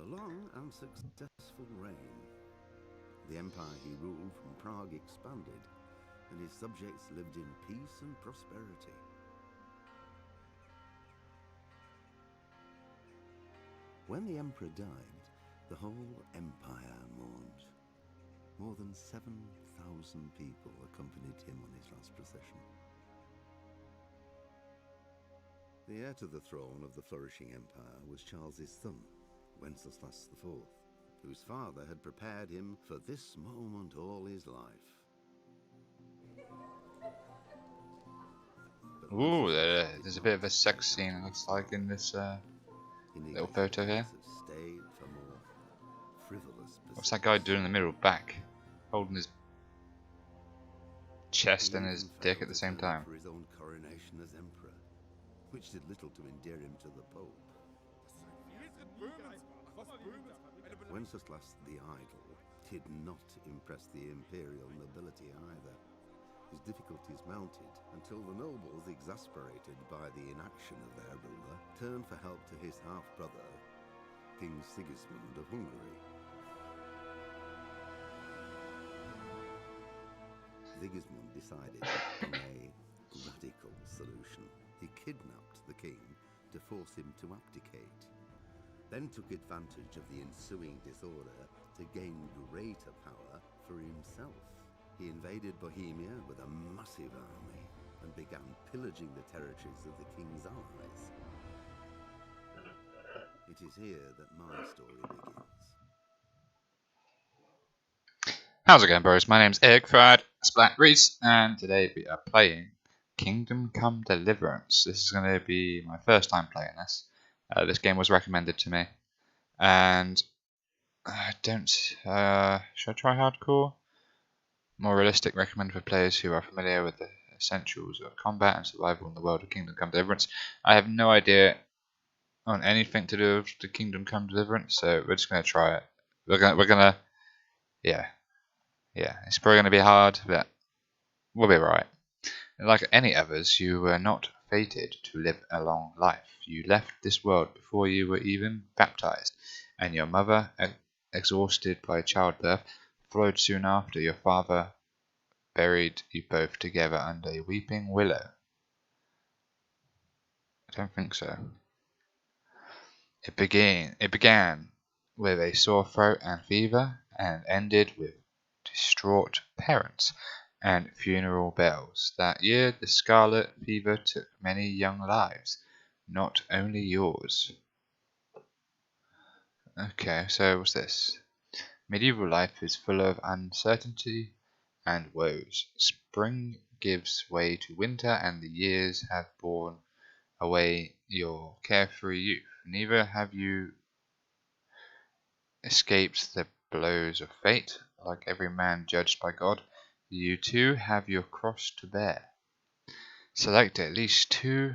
A long and successful reign. The empire he ruled from Prague expanded, and his subjects lived in peace and prosperity. When the emperor died, the whole empire mourned. More than 7,000 people accompanied him on his last procession. The heir to the throne of the flourishing empire was Charles's son, Wenceslas IV, whose father had prepared him for this moment all his life. But Ooh, Wenceslas did there's a not bit of a sex stay scene, it out looks of like, in this little photo here. stayed for more frivolous What's that guy pursuits. doing in the middle? Back. Holding his chest He and his even dick at failed the to same turn up time. for his own coronation as emperor, which did little to endear him to the Pope. Wenceslas the Idle did not impress the imperial nobility either. His difficulties mounted until the nobles, exasperated by the inaction of their ruler, turned for help to his half-brother, King Sigismund of Hungary. Sigismund decided on a radical solution. He kidnapped the king to force him to abdicate, then took advantage of the ensuing disorder to gain greater power for himself. He invaded Bohemia with a massive army and began pillaging the territories of the king's allies. It is here that my story begins. How's it going, bros? My name's Egg Fried Splat Reese, and today we are playing Kingdom Come Deliverance. This is going to be my first time playing this. This game was recommended to me, and I don't. Should I try hardcore? More realistic, recommended for players who are familiar with the essentials of combat and survival in the world of Kingdom Come Deliverance. I have no idea on anything to do with the Kingdom Come Deliverance, so we're just going to try it. We're gonna, yeah, it's probably going to be hard, but we'll be right. Like any others, you were not fated to live a long life. You left this world before you were even baptized, and your mother, exhausted by childbirth, followed soon after. Your father buried you both together under a weeping willow. I don't think so. It began with a sore throat and fever, and ended with distraught parents and funeral bells. That year, the scarlet fever took many young lives, not only yours. Okay, so what's this? Medieval life is full of uncertainty and woes. Spring gives way to winter, and the years have borne away your carefree youth. Neither have you escaped the blows of fate. Like every man judged by God, you too have your cross to bear. Select at least 2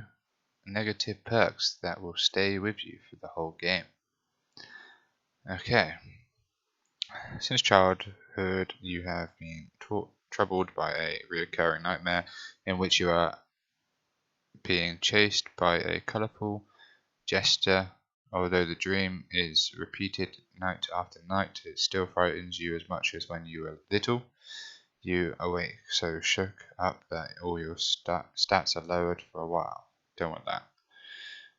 negative perks that will stay with you for the whole game. Okay. Since childhood, you have been troubled by a recurring nightmare in which you are being chased by a colourful jester. Although the dream is repeated night after night, it still frightens you as much as when you were little. You awake so shook up that all your stats are lowered for a while. Don't want that.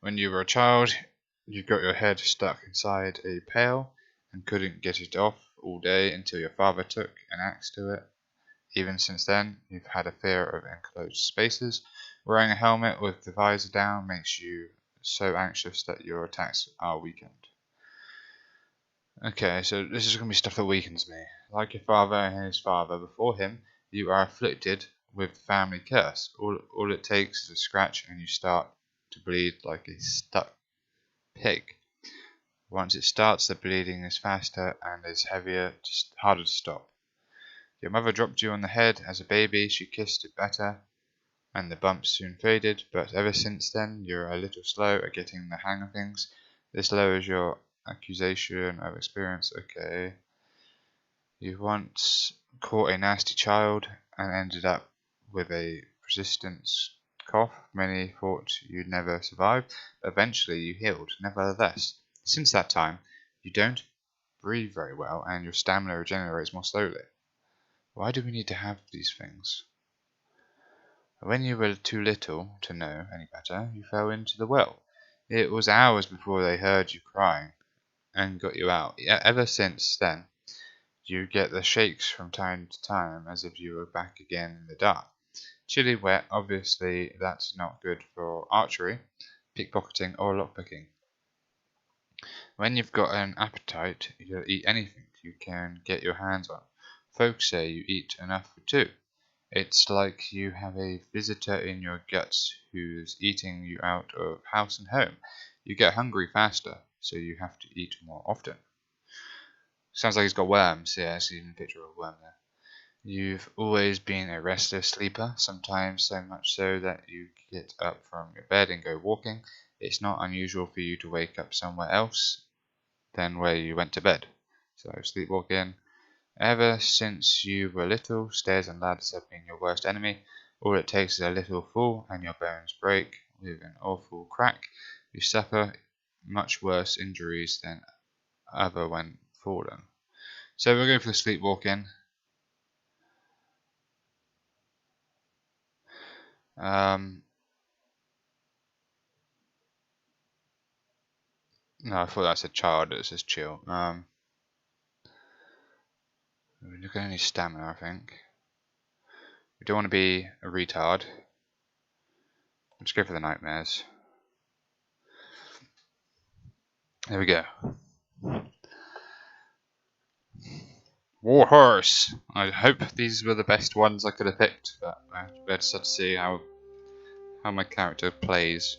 When you were a child, you got your head stuck inside a pail and couldn't get it off all day until your father took an axe to it. Even since then, you've had a fear of enclosed spaces. Wearing a helmet with the visor down makes you so anxious that your attacks are weakened. Okay, so this is going to be stuff that weakens me. Like your father and his father before him, you are afflicted with the family curse. All it takes is a scratch and you start to bleed like a stuck pig. Once it starts, the bleeding is faster and is heavier, just harder to stop. Your mother dropped you on the head as a baby. She kissed it better, and the bumps soon faded, but ever since then you're a little slow at getting the hang of things. This lowers your accusation of experience. Okay. You once caught a nasty child and ended up with a persistent cough. Many thought you'd never survive, but eventually you healed. Nevertheless, since that time, You don't breathe very well, and your stamina regenerates more slowly. Why do we need to have these things? When you were too little to know any better, you fell into the well. It was hours before they heard you crying and got you out. Ever since then, you get the shakes from time to time as if you were back again in the dark. Chilly wet, obviously that's not good for archery, pickpocketing or lockpicking. When you've got an appetite, you'll eat anything you can get your hands on. Folks say you eat enough for two. It's like you have a visitor in your guts who's eating you out of house and home. You get hungry faster, so you have to eat more often. Sounds like he's got worms. Yeah, I see even a picture of a worm there. You've always been a restless sleeper, sometimes so much so that you get up from your bed and go walking. It's not unusual for you to wake up somewhere else than where you went to bed. So sleepwalking. Ever since you were little, stairs and ladders have been your worst enemy. All it takes is a little fall and your bones break with an awful crack. You suffer much worse injuries than ever when fallen. So we're going for the sleepwalking. No, I thought that said child, it says chill. We're looking at any stamina, I think. We don't want to be a retard. Let's go for the nightmares. There we go. Warhorse! I hope these were the best ones I could have picked, but I just had to see how my character plays.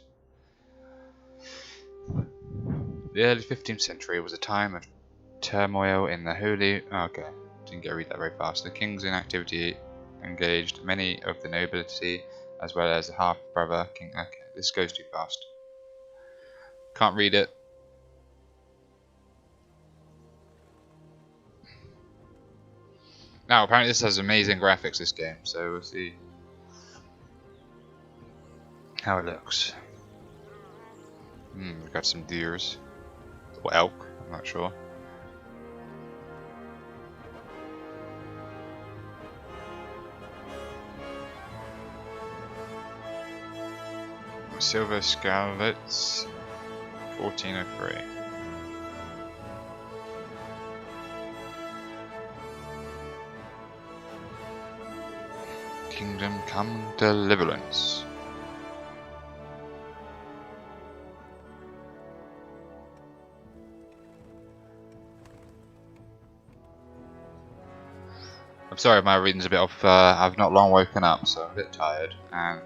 The early 15th century was a time of turmoil in the holy... okay, didn't get to read that very fast. The king's inactivity engaged many of the nobility as well as the half-brother king... Okay, this goes too fast. Can't read it. Now, apparently this has amazing graphics, this game, so we'll see how it looks. We've got some deers. Or elk, I'm not sure. Silver Scarlets, 1403. Kingdom Come Deliverance. I'm sorry, my reading's a bit off. I've not long woken up, so I'm a bit tired, and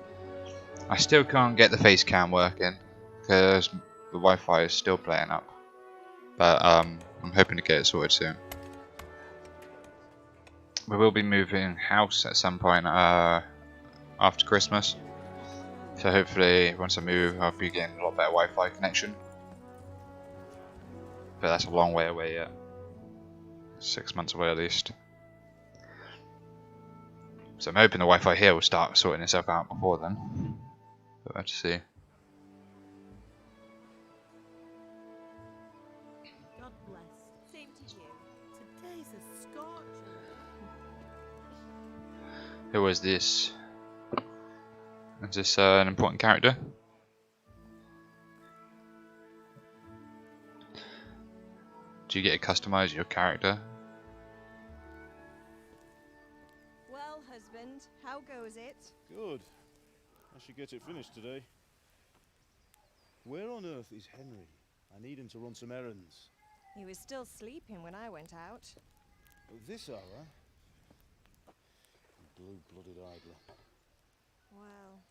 I still can't get the face cam working because the Wi-Fi is still playing up. But I'm hoping to get it sorted soon. We will be moving house at some point after Christmas, so hopefully once I move I'll be getting a lot better Wi-Fi connection. But that's a long way away yet. 6 months away at least. So I'm hoping the Wi-Fi here will start sorting itself out before then. But let's see. God bless. Same to you. Today's a scorcher. Who is this? Is this an important character? Do you get to customize your character? Well, husband, how goes it? Good. I should get it finished today. Where on earth is Henry? I need him to run some errands. He was still sleeping when I went out. At this hour? Blue-blooded idler. Well,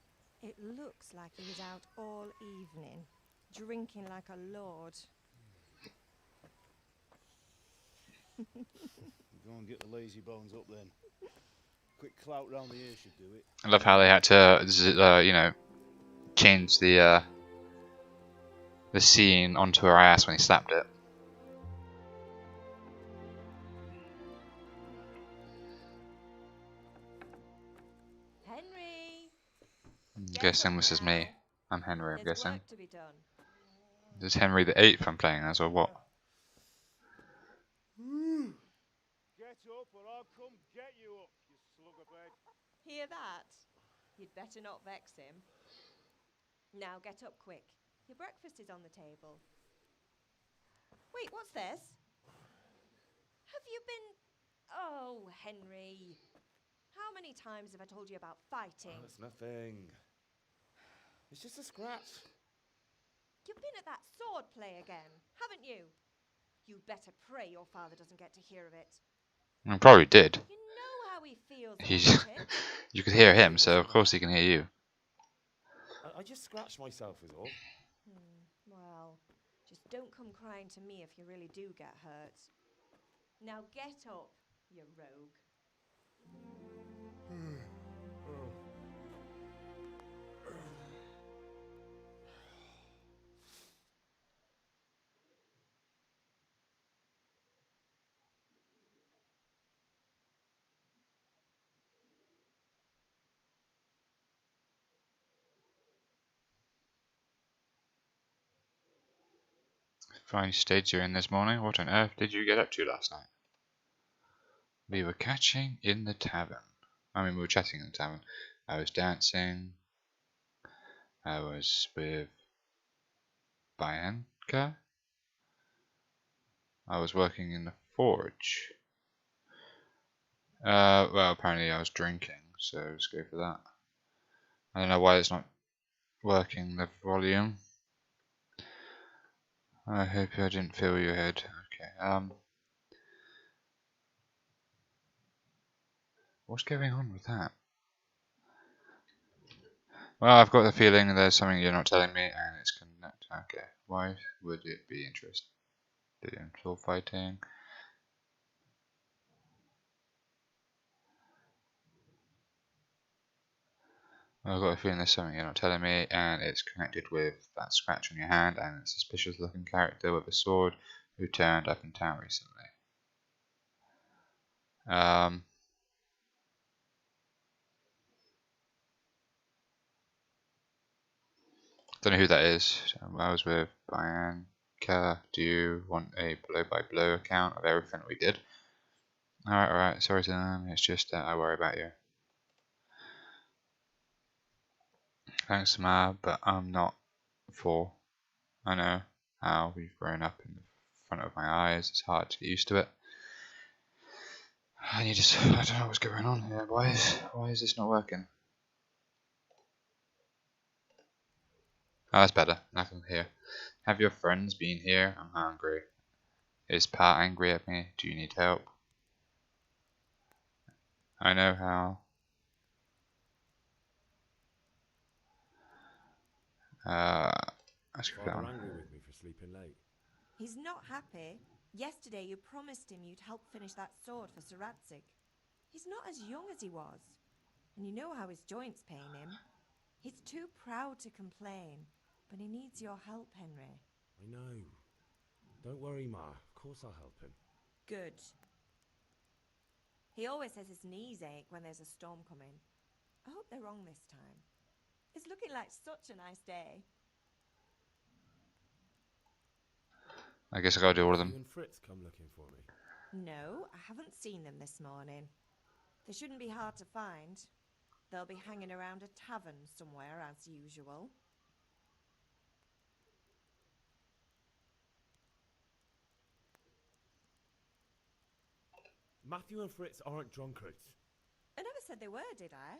it looks like he was out all evening, drinking like a lord. Go and get the lazy bones up then. Quick clout round the ear should do it. I love how they had to, you know, change the scene onto her ass when he slapped it. Henry! I'm guessing this is me. I'm Henry, I'm There's guessing. work to be done. This is Henry the VIII I'm playing as, or what? Hear that? You'd better not vex him. Now get up quick. Your breakfast is on the table. Wait, what's this? Have you been... Oh, Henry. How many times have I told you about fighting? Oh, it's nothing. It's just a scratch. You've been at that sword play again, haven't you? You'd better pray your father doesn't get to hear of it. I probably did. You know how he feels He's about it. you could hear him, so of course he can hear you. I just scratched myself is all. Well, just don't come crying to me if you really do get hurt. Now get up, you rogue. Finally stayed you in this morning. What on earth did you get up to last night? We were catching in the tavern. I mean, we were chatting in the tavern. I was dancing. I was with Bianca. I was working in the forge. Well, apparently I was drinking, so let's go for that. I don't know why it's not working, the volume. I hope I didn't fill your head. Okay, what's going on with that? Well, I've got the feeling there's something you're not telling me, and it's connected. Okay, why would it be interested in sword fighting? I've got a feeling there's something you're not telling me, and it's connected with that scratch on your hand and a suspicious looking character with a sword who turned up in town recently. Don't know who that is. I was with Bianca. Do you want a blow-by-blow account of everything we did? Alright, sorry to them. It's just that I worry about you. Thanks, Ma, but I'm not 4. I know how we've grown up in front of my eyes. It's hard to get used to it. I don't know what's going on here. Why is this not working? Oh, that's better. I can hear. Have your friends been here? I'm hungry. Is Pa angry at me? Do you need help? I know how. Let's go for that Father one. angry with me for sleeping late. He's not happy. Yesterday you promised him you'd help finish that sword for Sir Radzig. He's not as young as he was. And you know how his joints pain him. He's too proud to complain, but he needs your help, Henry. I know. Don't worry, Ma. Of course I'll help him. Good. He always says his knees ache when there's a storm coming. I hope they're wrong this time. It's looking like such a nice day. I guess I gotta do all of You them. and Fritz come looking for me. No, I haven't seen them this morning. They shouldn't be hard to find. They'll be hanging around a tavern somewhere as usual. Matthew and Fritz aren't drunkards. I never said they were, did I?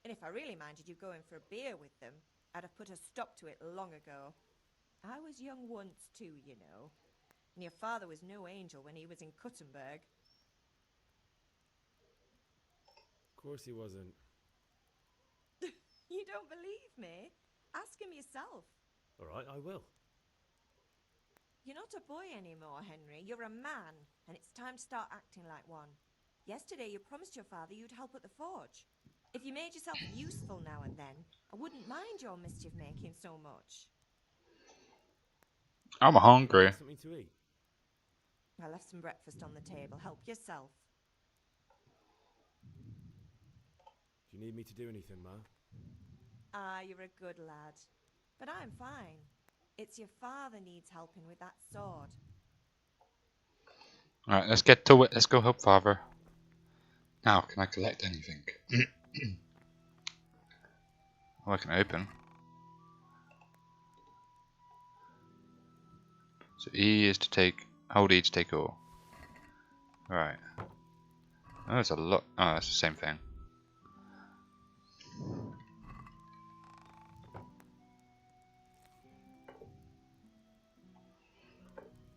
And if I really minded you going for a beer with them, I'd have put a stop to it long ago. I was young once too, you know. And your father was no angel when he was in Kuttenberg. Of course he wasn't. You don't believe me? Ask him yourself. All right, I will. You're not a boy anymore, Henry. You're a man, and it's time to start acting like one. Yesterday you promised your father you'd help at the forge. If you made yourself useful now and then, I wouldn't mind your mischief-making so much. I'm hungry. Something to eat. I left some breakfast on the table. Help yourself. Do you need me to do anything, Ma? Ah, you're a good lad. But I'm fine. It's your father needs helping with that sword. Alright, let's get to it. Let's go help Father. Now, can I collect anything? Oh, I can open. So E is to take, hold E to take all. Right. Oh, it's a lot. Oh, that's the same thing.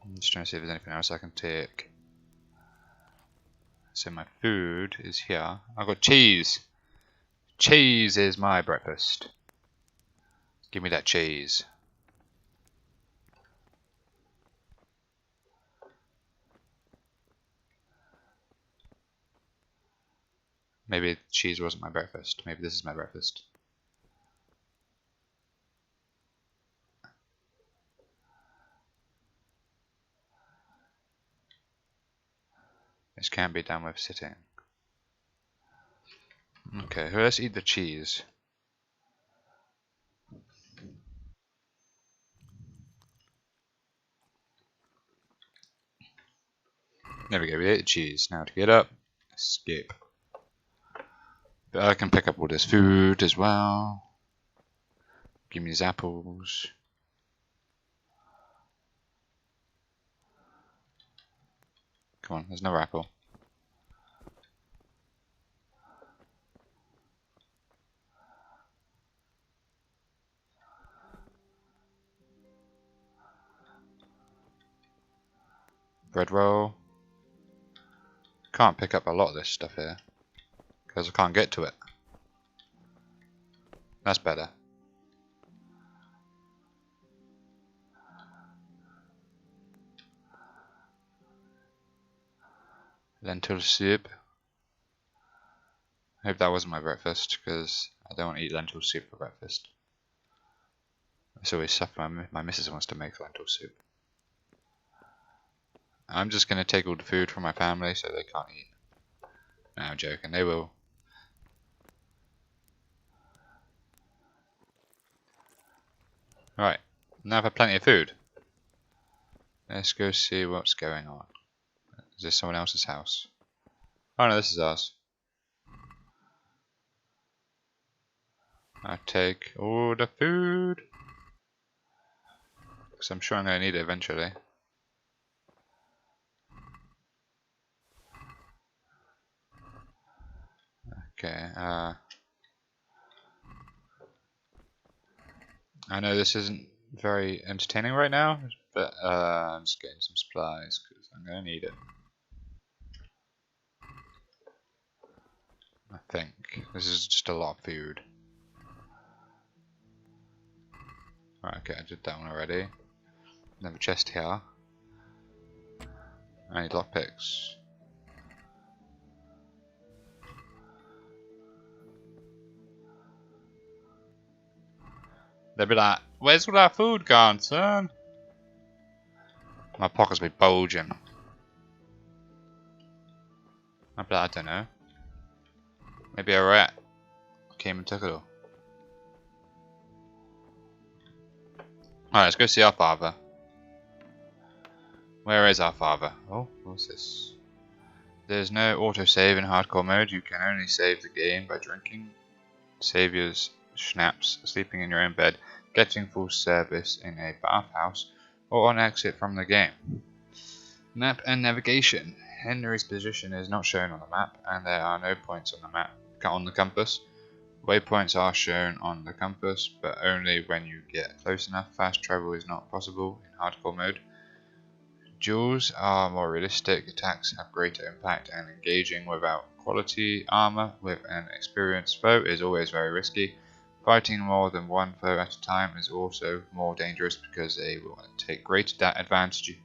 I'm just trying to see if there's anything else I can take. So my food is here. I've got cheese. Cheese is my breakfast. Give me that cheese. Maybe cheese wasn't my breakfast. Maybe this is my breakfast. This can't be done with sitting. Okay, let's eat the cheese. There we go, we ate the cheese. Now to get up, escape. But I can pick up all this food as well. Give me these apples. Come on, there's no apple. Bread roll. Can't pick up a lot of this stuff here because I can't get to it. That's better. Lentil soup. I hope that wasn't my breakfast because I don't want to eat lentil soup for breakfast. It's always stuff my missus wants to make lentil soup. I'm just going to take all the food from my family so they can't eat. No, I'm joking, they will. Right, now I've had plenty of food. Let's go see what's going on. Is this someone else's house? Oh no, this is ours. I take all the food because I'm sure I'm going to need it eventually. Okay, I know this isn't very entertaining right now, but I'm just getting some supplies because I'm going to need it. I think. This is just a lot of food. Right, okay, I did that one already. Another chest here. I need lockpicks. They'll be like, where's all that food gone, son? My pockets be bulging. I'll be like, I don't know. Maybe a rat came and took it all. Alright, let's go see our father. Where is our father? Oh, what's this? There's no autosave in hardcore mode. You can only save the game by drinking saviors, schnapps, sleeping in your own bed, getting full service in a bathhouse, or on exit from the game. Map and navigation. Henry's position is not shown on the map, and there are no points on the map on the compass. Waypoints are shown on the compass, but only when you get close enough. Fast travel is not possible in hardcore mode. Duels are more realistic, attacks have greater impact and engaging without quality armor with an experienced foe is always very risky. Fighting more than one foe at a time is also more dangerous because they will take great advantage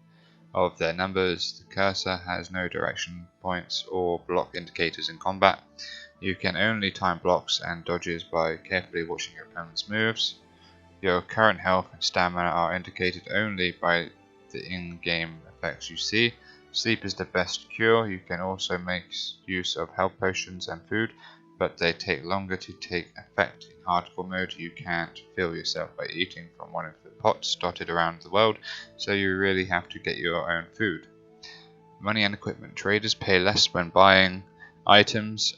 of their numbers. The cursor has no direction points or block indicators in combat. You can only time blocks and dodges by carefully watching your opponent's moves. Your current health and stamina are indicated only by the in-game effects you see. Sleep is the best cure. You can also make use of health potions and food, but they take longer to take effect. In hardcore mode, you can't fill yourself by eating from one of the pots dotted around the world, so you really have to get your own food. Money and equipment. Traders pay less when buying items,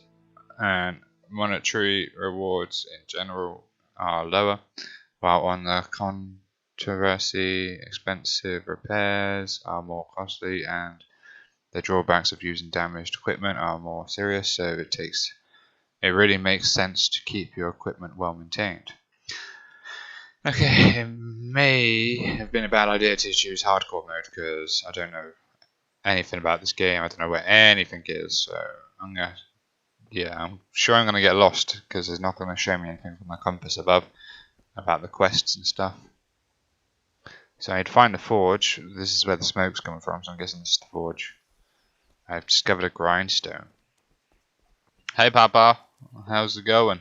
and monetary rewards in general are lower, while on the controversy, expensive repairs are more costly, and the drawbacks of using damaged equipment are more serious. So it really makes sense to keep your equipment well maintained. Okay, it may have been a bad idea to choose hardcore mode because I don't know anything about this game. I don't know where anything is, so I'm sure I'm gonna get lost because it's not gonna show me anything from my compass above about the quests and stuff. So I need to find the forge. This is where the smoke's coming from, so I'm guessing this is the forge. I've discovered a grindstone. Hey Papa, how's it going?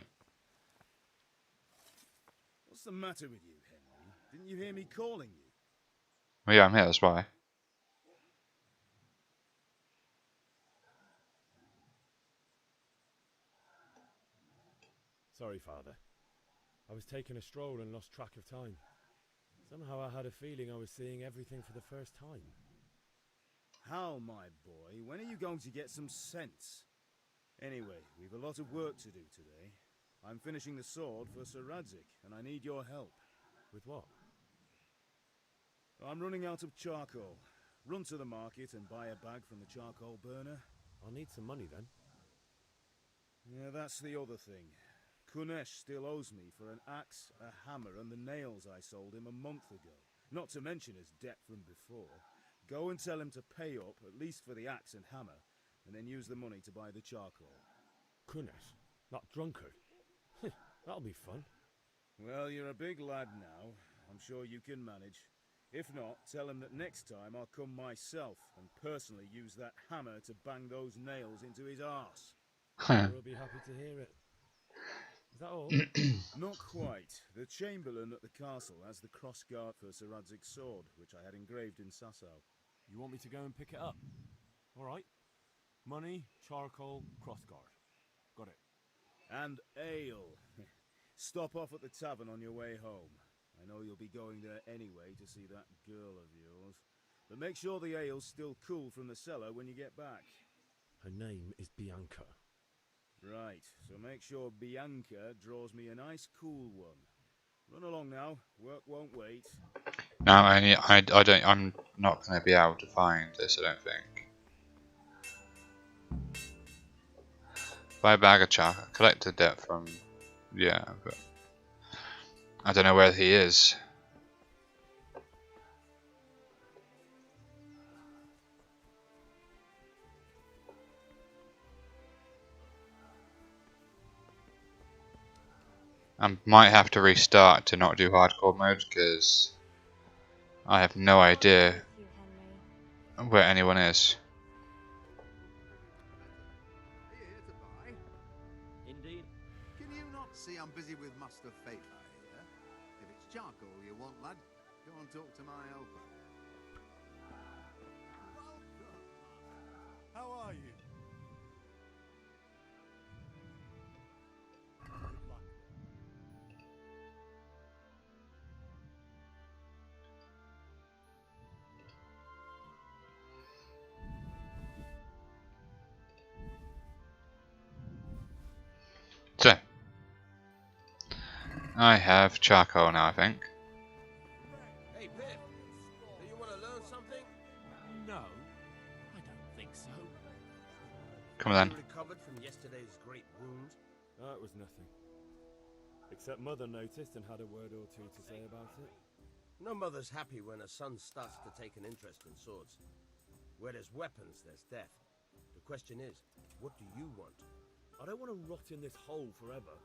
What's the matter with you, Henry? Didn't you hear me calling you? Well, yeah, I'm here, that's why. Sorry, Father. I was taking a stroll and lost track of time. Somehow I had a feeling I was seeing everything for the first time. How, my boy? When are you going to get some sense? Anyway, we've a lot of work to do today. I'm finishing the sword for Sir Radzig, and I need your help. With what? I'm running out of charcoal. Run to the market and buy a bag from the charcoal burner. I'll need some money then. Yeah, that's the other thing. Kunesh still owes me for an axe, a hammer, and the nails I sold him a month ago. Not to mention his debt from before. Go and tell him to pay up, at least for the axe and hammer, and then use the money to buy the charcoal. Kunesh? That drunkard? That'll be fun. Well, you're a big lad now. I'm sure you can manage. If not, tell him that next time I'll come myself and personally use that hammer to bang those nails into his arse. I'll be happy to hear it. Is that all? Not quite. The Chamberlain at the castle has the crossguard for Sir Radzig's sword, which I had engraved in Sasau. You want me to go and pick it up? All right. Money, charcoal, crossguard. Got it. And ale. Stop off at the tavern on your way home. I know you'll be going there anyway to see that girl of yours. But make sure the ale's still cool from the cellar when you get back. Her name is Bianca. Right, so make sure Bianca draws me a nice cool one. Run along now, work won't wait. No, I'm not going to be able to find this, I don't think. Buy a bag of chocolate, collect the debt from, yeah, but I don't know where he is. I might have to restart to not do hardcore mode because I have no idea where anyone is. Are you here to buy? Indeed. Can you not see I'm busy with Master Fate here? If it's charcoal you want, lad, go and talk to my helper. Welcome. How are you? So, I have charcoal now, I think. Hey, Pip. Do you want to learn something? No, I don't think so. Come on then. You recovered from yesterday's great wound? That was nothing. Except Mother noticed and had a word or two to say about it. No mother's happy when her son starts to take an interest in swords. Where there's weapons, there's death. The question is, what do you want? I don't want to rot in this hole forever.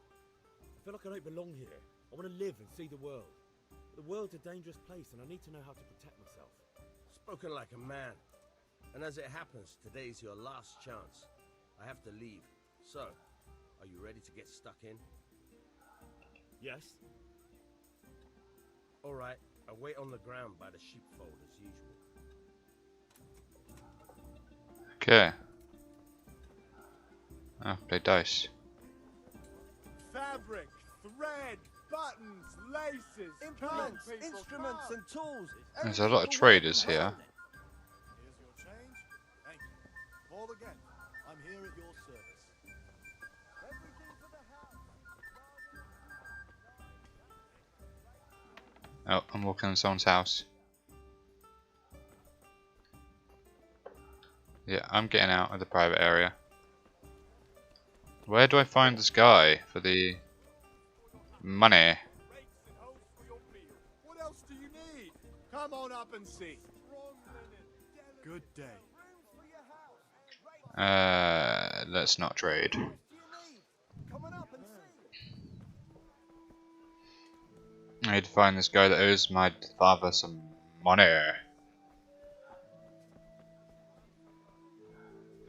I feel like I don't belong here. I want to live and see the world. The world's a dangerous place and I need to know how to protect myself. Spoken like a man. And as it happens, today's your last chance. I have to leave. So, are you ready to get stuck in? Yes? Alright, I'll wait on the ground by the sheepfold as usual. Okay. Oh, play dice. Fabric, thread, buttons, laces, Implements, cutting people, instruments, craft. and tools. There's a lot of traders here. Here's your change. Thank you. Call again. I'm here at your service. Everything for the house. Oh, I'm walking in someone's house. Yeah, I'm getting out of the private area. Where do I find this guy for the money? Rakes and hoes for your field. What else do you need? Come on up and see. Good day. Let's not trade. Come on up and see. I need to find this guy that owes my father some money.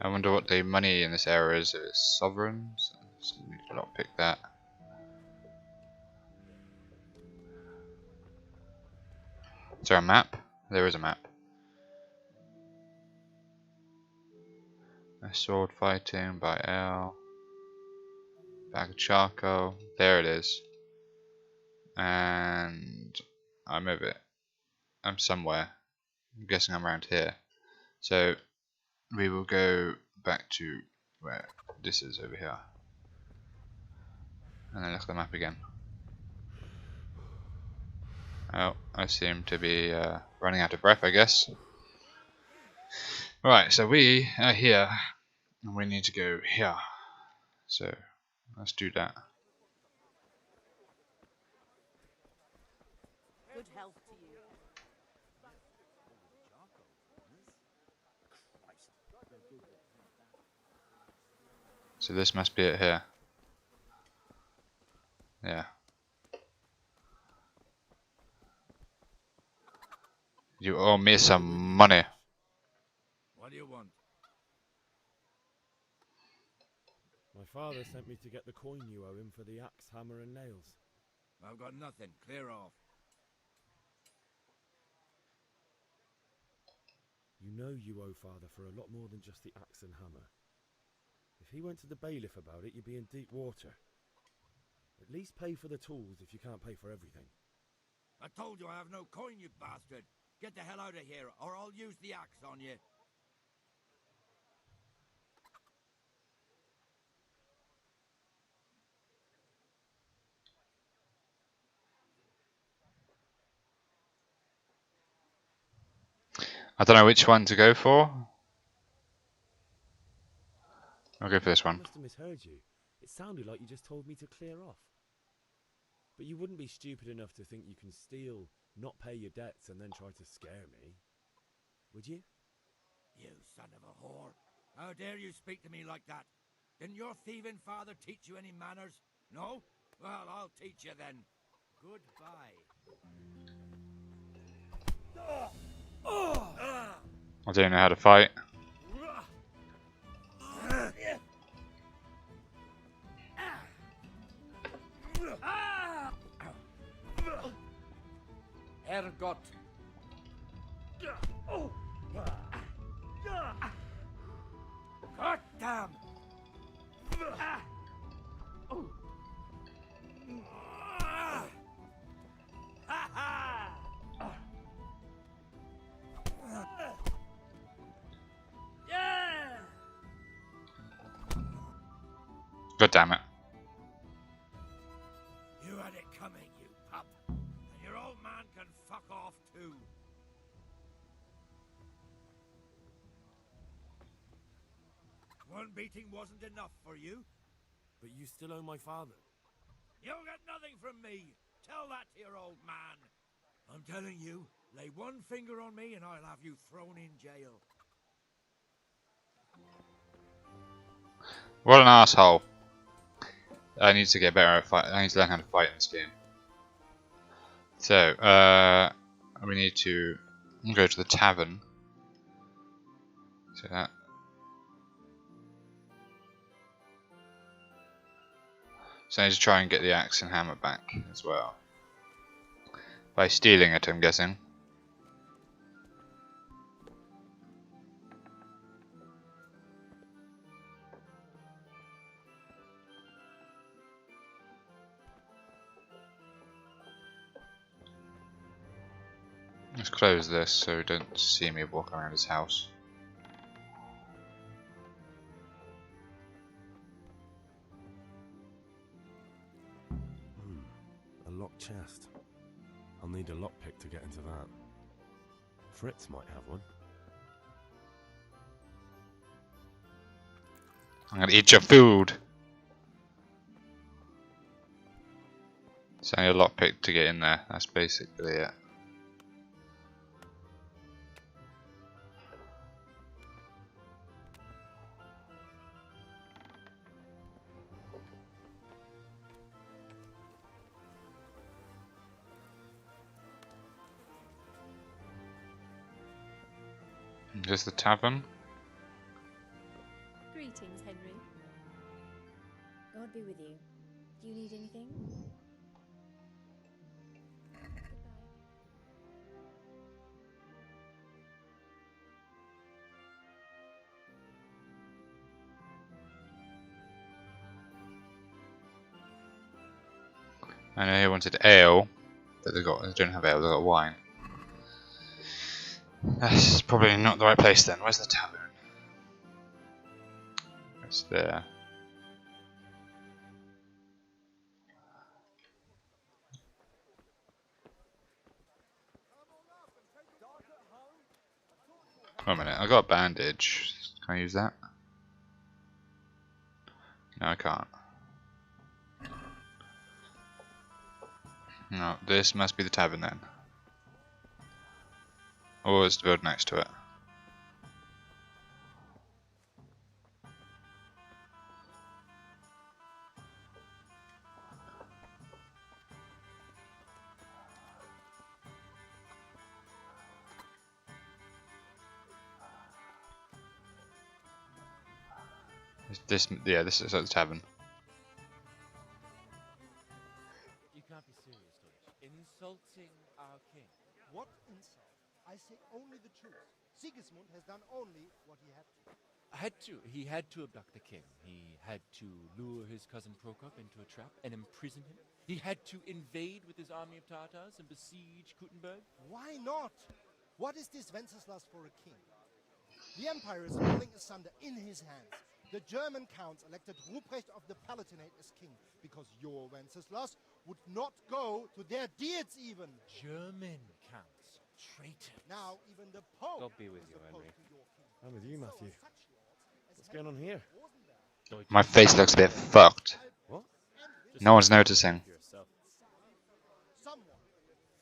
I wonder what the money in this area is. It's sovereigns. Let's not pick that. Is there a map? There is a map. A sword fighting by L. Bag of charcoal. There it is. And I'm over it. I'm somewhere. I'm guessing I'm around here. So we will go back to where this is over here. And then look at the map again. Oh, I seem to be running out of breath, I guess. Right, so we are here, and we need to go here. So let's do that. Good health to you. So this must be it here. Yeah. You owe me some money. What do you want? My father sent me to get the coin you owe him for the axe, hammer, and nails. I've got nothing. Clear off. You know you owe father for a lot more than just the axe and hammer. If he went to the bailiff about it, you'd be in deep water. At least pay for the tools if you can't pay for everything. I told you I have no coin, you bastard. Get the hell out of here, or I'll use the axe on you. I don't know which one to go for. I'll go for this I one. must have misheard you. It sounded like you just told me to clear off. But you wouldn't be stupid enough to think you can steal, not pay your debts, and then try to scare me, would you? You son of a whore. How dare you speak to me like that? Didn't your thieving father teach you any manners? No? Well, I'll teach you then. Goodbye. I don't know how to fight. Herrgott. God damn! God damn it. You had it coming, you pup. And your old man can fuck off too. One beating wasn't enough for you. But you still owe my father. You'll get nothing from me. Tell that to your old man. I'm telling you, lay one finger on me and I'll have you thrown in jail. What an asshole. I need to get better at fight. I need to learn how to fight in this game. So, we need to go to the tavern. So that. So I need to try and get the axe and hammer back as well. By stealing it, I'm guessing. Let's close this so he don't see me walking around his house. A locked chest. I'll need a lockpick to get into that. Fritz might have one. I'm gonna eat your food. So I need a lockpick to get in there. That's basically it. Just the tavern. Greetings, Henry. God be with you. Do you need anything? Goodbye. I know he wanted ale, but they don't have ale. They got wine. That's probably not the right place then. Where's the tavern? It's there. Wait a minute, I got a bandage. Can I use that? No, I can't. No, this must be the tavern then. Or it's the build next to it. Yeah, this is at the tavern. You can't be serious, Deutsch. Insulting our king. What insult? I say only the truth. Sigismund has done only what he had to. He had to abduct the king. He had to lure his cousin Prokop into a trap and imprison him. He had to invade with his army of Tartars and besiege Kuttenberg. Why not? What is this Wenceslas for a king? The empire is falling asunder in his hands. The German counts elected Ruprecht of the Palatinate as king because your Wenceslas would not go to their deeds even. German counts. Traitors. Now even the Pope God be with is you, opposed Henry. to your king. I'm with you, So Matthew. are such lords as What's going on here? Deutsch, My face looks a bit fucked. What? just No one's think noticing. for yourself. Someone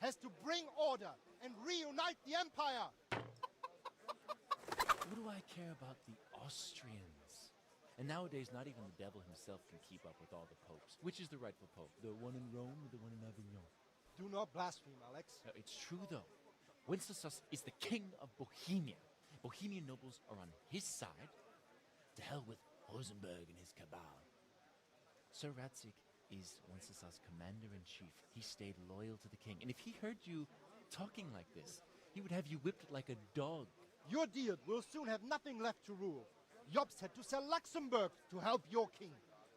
has to bring order and reunite the empire. What do I care about the Austrians? And nowadays, not even the devil himself can keep up with all the popes. Which is the rightful pope? The one in Rome or the one in Avignon? Do not blaspheme, Alex. No, it's true, though. Wenceslas is the king of Bohemia. Bohemian nobles are on his side. To hell with Rosenberg and his cabal. Sir Radzig is Wenceslas' commander-in-chief. He stayed loyal to the king. And if he heard you talking like this, he would have you whipped like a dog. Your deed will soon have nothing left to rule. Jobst had to sell Luxembourg to help your king.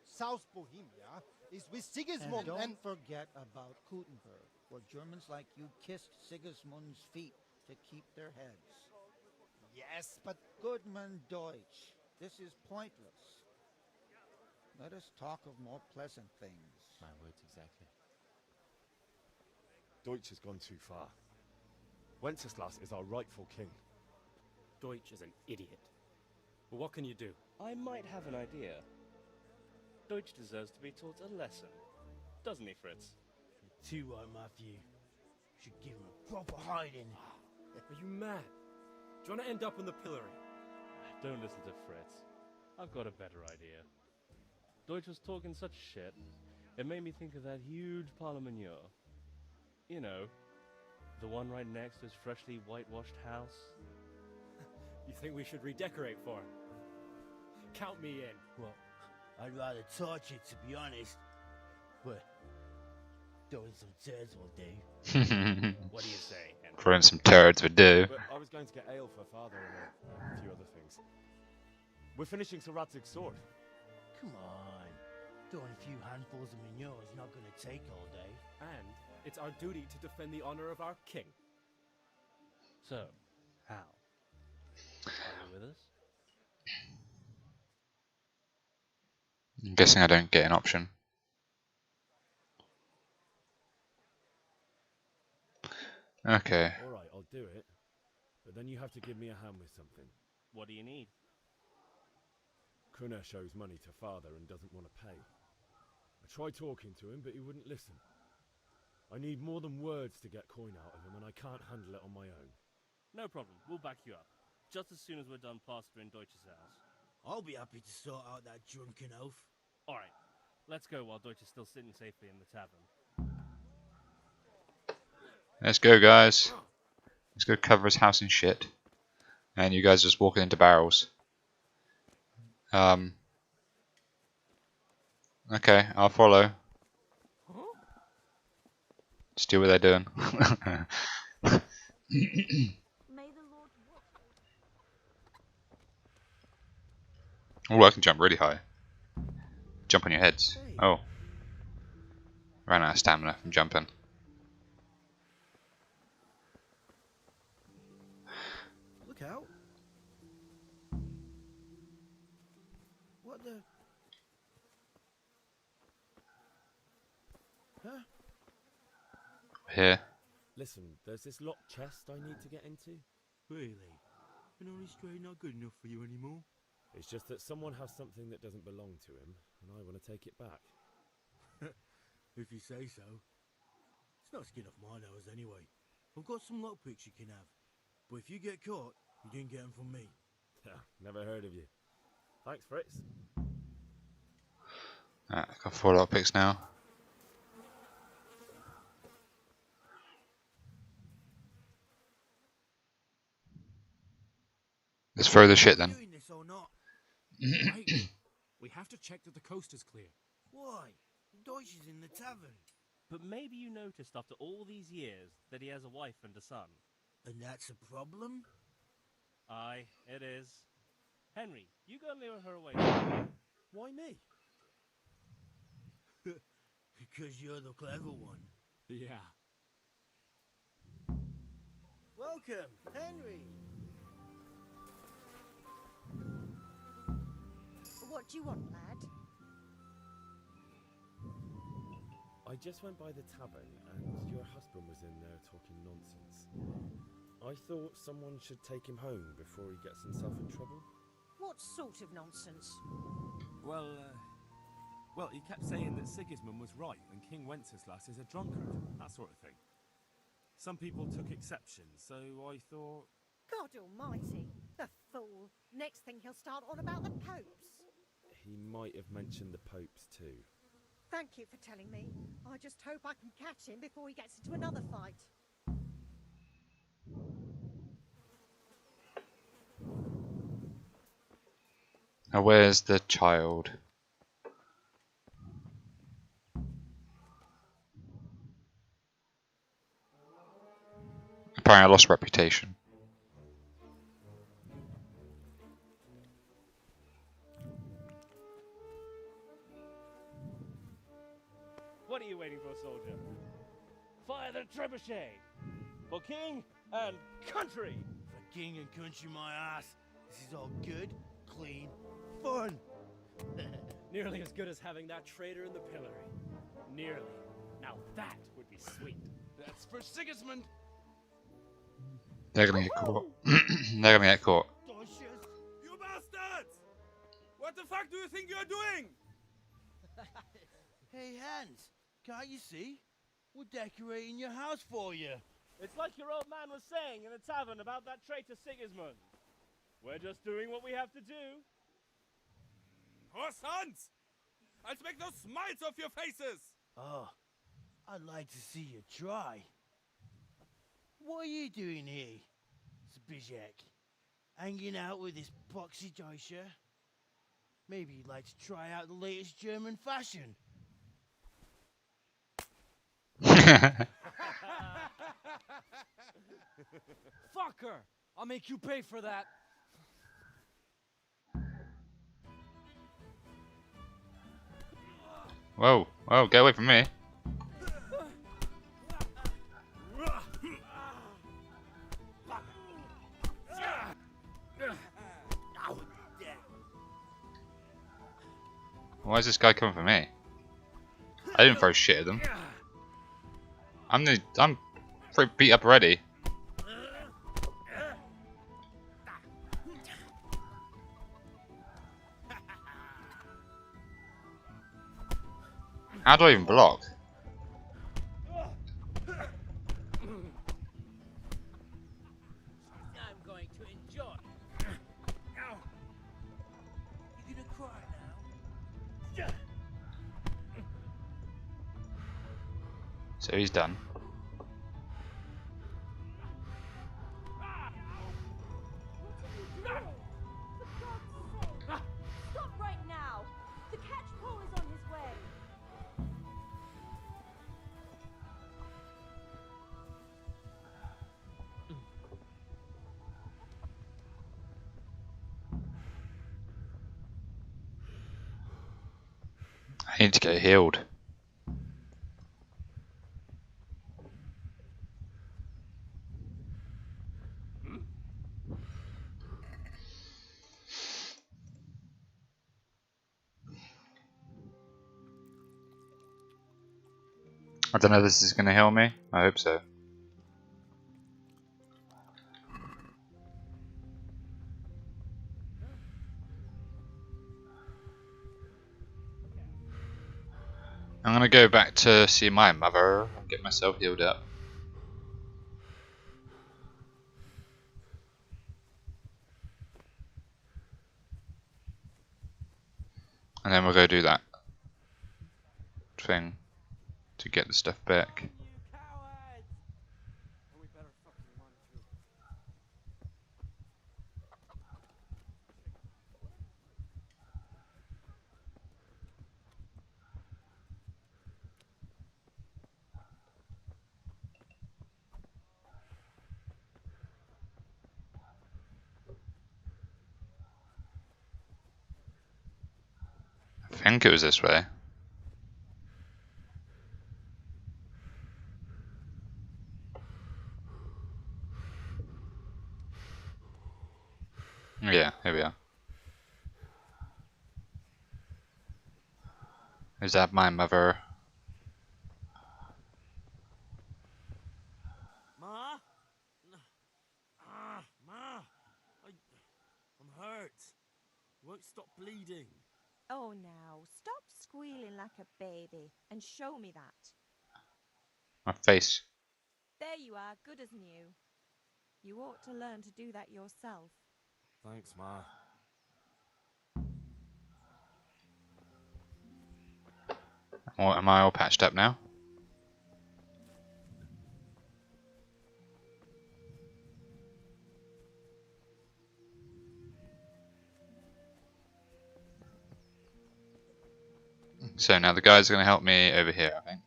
South Bohemia is with Sigismund And don't forget about Kuttenberg, where Germans like you kissed Sigismund's feet to keep their heads. Yes, but Goodman Deutsch, this is pointless. Let us talk of more pleasant things. My words exactly. Deutsch has gone too far. Wenceslas is our rightful king. Deutsch is an idiot. But what can you do? I might have an idea. Deutsch deserves to be taught a lesson. Doesn't he, Fritz? Too right, Matthew. Should give him a proper hiding. Are you mad? Do you want to end up on the pillory? Don't listen to Fritz. I've got a better idea. Deutsch was talking such shit, it made me think of that huge parliament. You know, the one right next to his freshly whitewashed house. You think we should redecorate for him? Count me in. Well, I'd rather torch it, to be honest. But throwing some turds will do. What do you say, Henry? Throwing some turds would do. But I was going to get ale for father and a few other things. We're finishing Sir Radzig's sword. Come on. Throwing a few handfuls of manure is not going to take all day. And it's our duty to defend the honor of our king. So, how? Are you with us? I'm guessing I don't get an option. Okay. Alright, I'll do it. But then you have to give me a hand with something. What do you need? Kunesh owes money to father and doesn't want to pay. I tried talking to him, but he wouldn't listen. I need more than words to get coin out of him, and I can't handle it on my own. No problem, we'll back you up. Just as soon as we're done plastering Deutsch's house. I'll be happy to sort out that drunken oaf. Alright, let's go while Deutsch is still sitting safely in the tavern. Let's go, guys. Let's go cover his house in shit. And you guys just walking into barrels. Okay, I'll follow. Just do what they're doing. Oh, I can jump really high. Jump on your heads. Oh. Ran out of stamina from jumping. Look out. What the... Huh? Here. Listen, there's this locked chest I need to get into. Really? An honest trade not good enough for you anymore? It's just that someone has something that doesn't belong to him, and I want to take it back. If you say so. It's not skin off my nose anyway. I've got some lockpicks you can have. But if you get caught, you didn't get them from me. Never heard of you. Thanks, Fritz. Alright, I've got 4 lockpicks now. Let's throw the shit then. Doing this or not? Wait, we have to check that the coast is clear. Why? Deutsch is in the tavern. But maybe you noticed after all these years that he has a wife and a son. And that's a problem? Aye, it is. Henry, you go lure her away. Why me? Because you're the clever one. Yeah. Welcome, Henry. What do you want, lad? I just went by the tavern, and your husband was in there talking nonsense. I thought someone should take him home before he gets himself in trouble. What sort of nonsense? Well, he kept saying that Sigismund was right and King Wenceslas is a drunkard, that sort of thing. Some people took exception, so I thought... God almighty, the fool. Next thing he'll start on about the popes. He might have mentioned the popes too. Thank you for telling me. I just hope I can catch him before he gets into another fight. Now where's the child? Apparently I lost reputation. What are you waiting for, soldier? Fire the trebuchet! For king and country! For king and country, my ass. This is all good, clean, fun. Nearly as good as having that traitor in the pillory. Nearly. Now that would be sweet. That's for Sigismund. They're gonna get caught. They're gonna get caught. You bastards! What the fuck do you think you're doing? Hey, Hans, can't you see? We're decorating your house for you. It's like your old man was saying in the tavern about that traitor Sigismund. We're just doing what we have to do. Horse sons! I'll make those smiles off your faces! Oh, I'd like to see you try. What are you doing here, Zbigniew? Hanging out with this boxy Deutscher? Maybe you'd like to try out the latest German fashion. Fucker! I'll make you pay for that. Whoa, whoa, get away from me. Why is this guy coming for me? I didn't throw shit at them. I'm Pretty beat up already. How do I even block? I'm going to enjoy. Now, you gonna cry now? So he's done. Stop right now! The catchpole is on his way! I need to get healed. I don't know if this is going to heal me. I hope so. I'm going to go back to see my mother and get myself healed up. And then we'll go do that thing to get the stuff back. I think it was this way. Yeah, here we are. Is that my mother? Ma? Ma! I'm hurt. Won't stop bleeding. Oh, now, stop squealing like a baby and show me that. My face. There you are, good as new. You ought to learn to do that yourself. Thanks, Ma. Or am I all patched up now? So now the guys are going to help me over here, I think.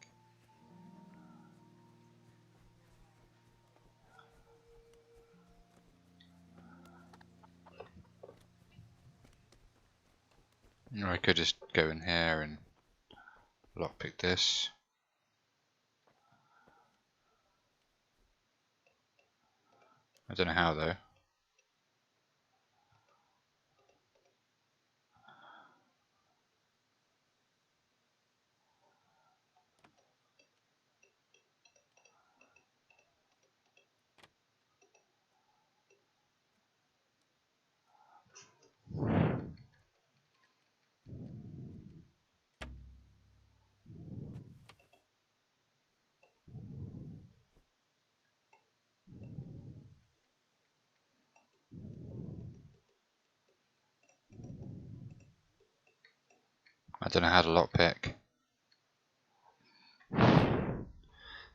Or I could just go in here and lockpick this. I don't know how though. I don't know how to lockpick.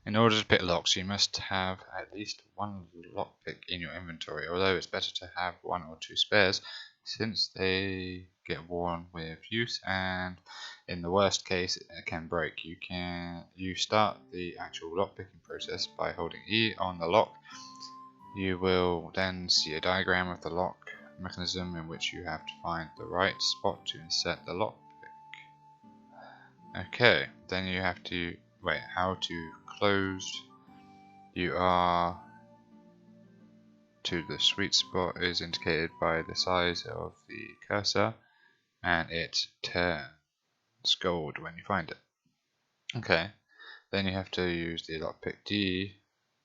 In order to pick locks, you must have at least one lockpick in your inventory, although it's better to have one or two spares, since they get worn with use, and in the worst case, it can break. You start the actual lockpicking process by holding E on the lock. You will then see a diagram of the lock mechanism in which you have to find the right spot to insert the lockpick. Okay, then you have to wait. How to close? You are to the sweet spot is indicated by the size of the cursor, and it turns gold when you find it. Okay, then you have to use the lockpick D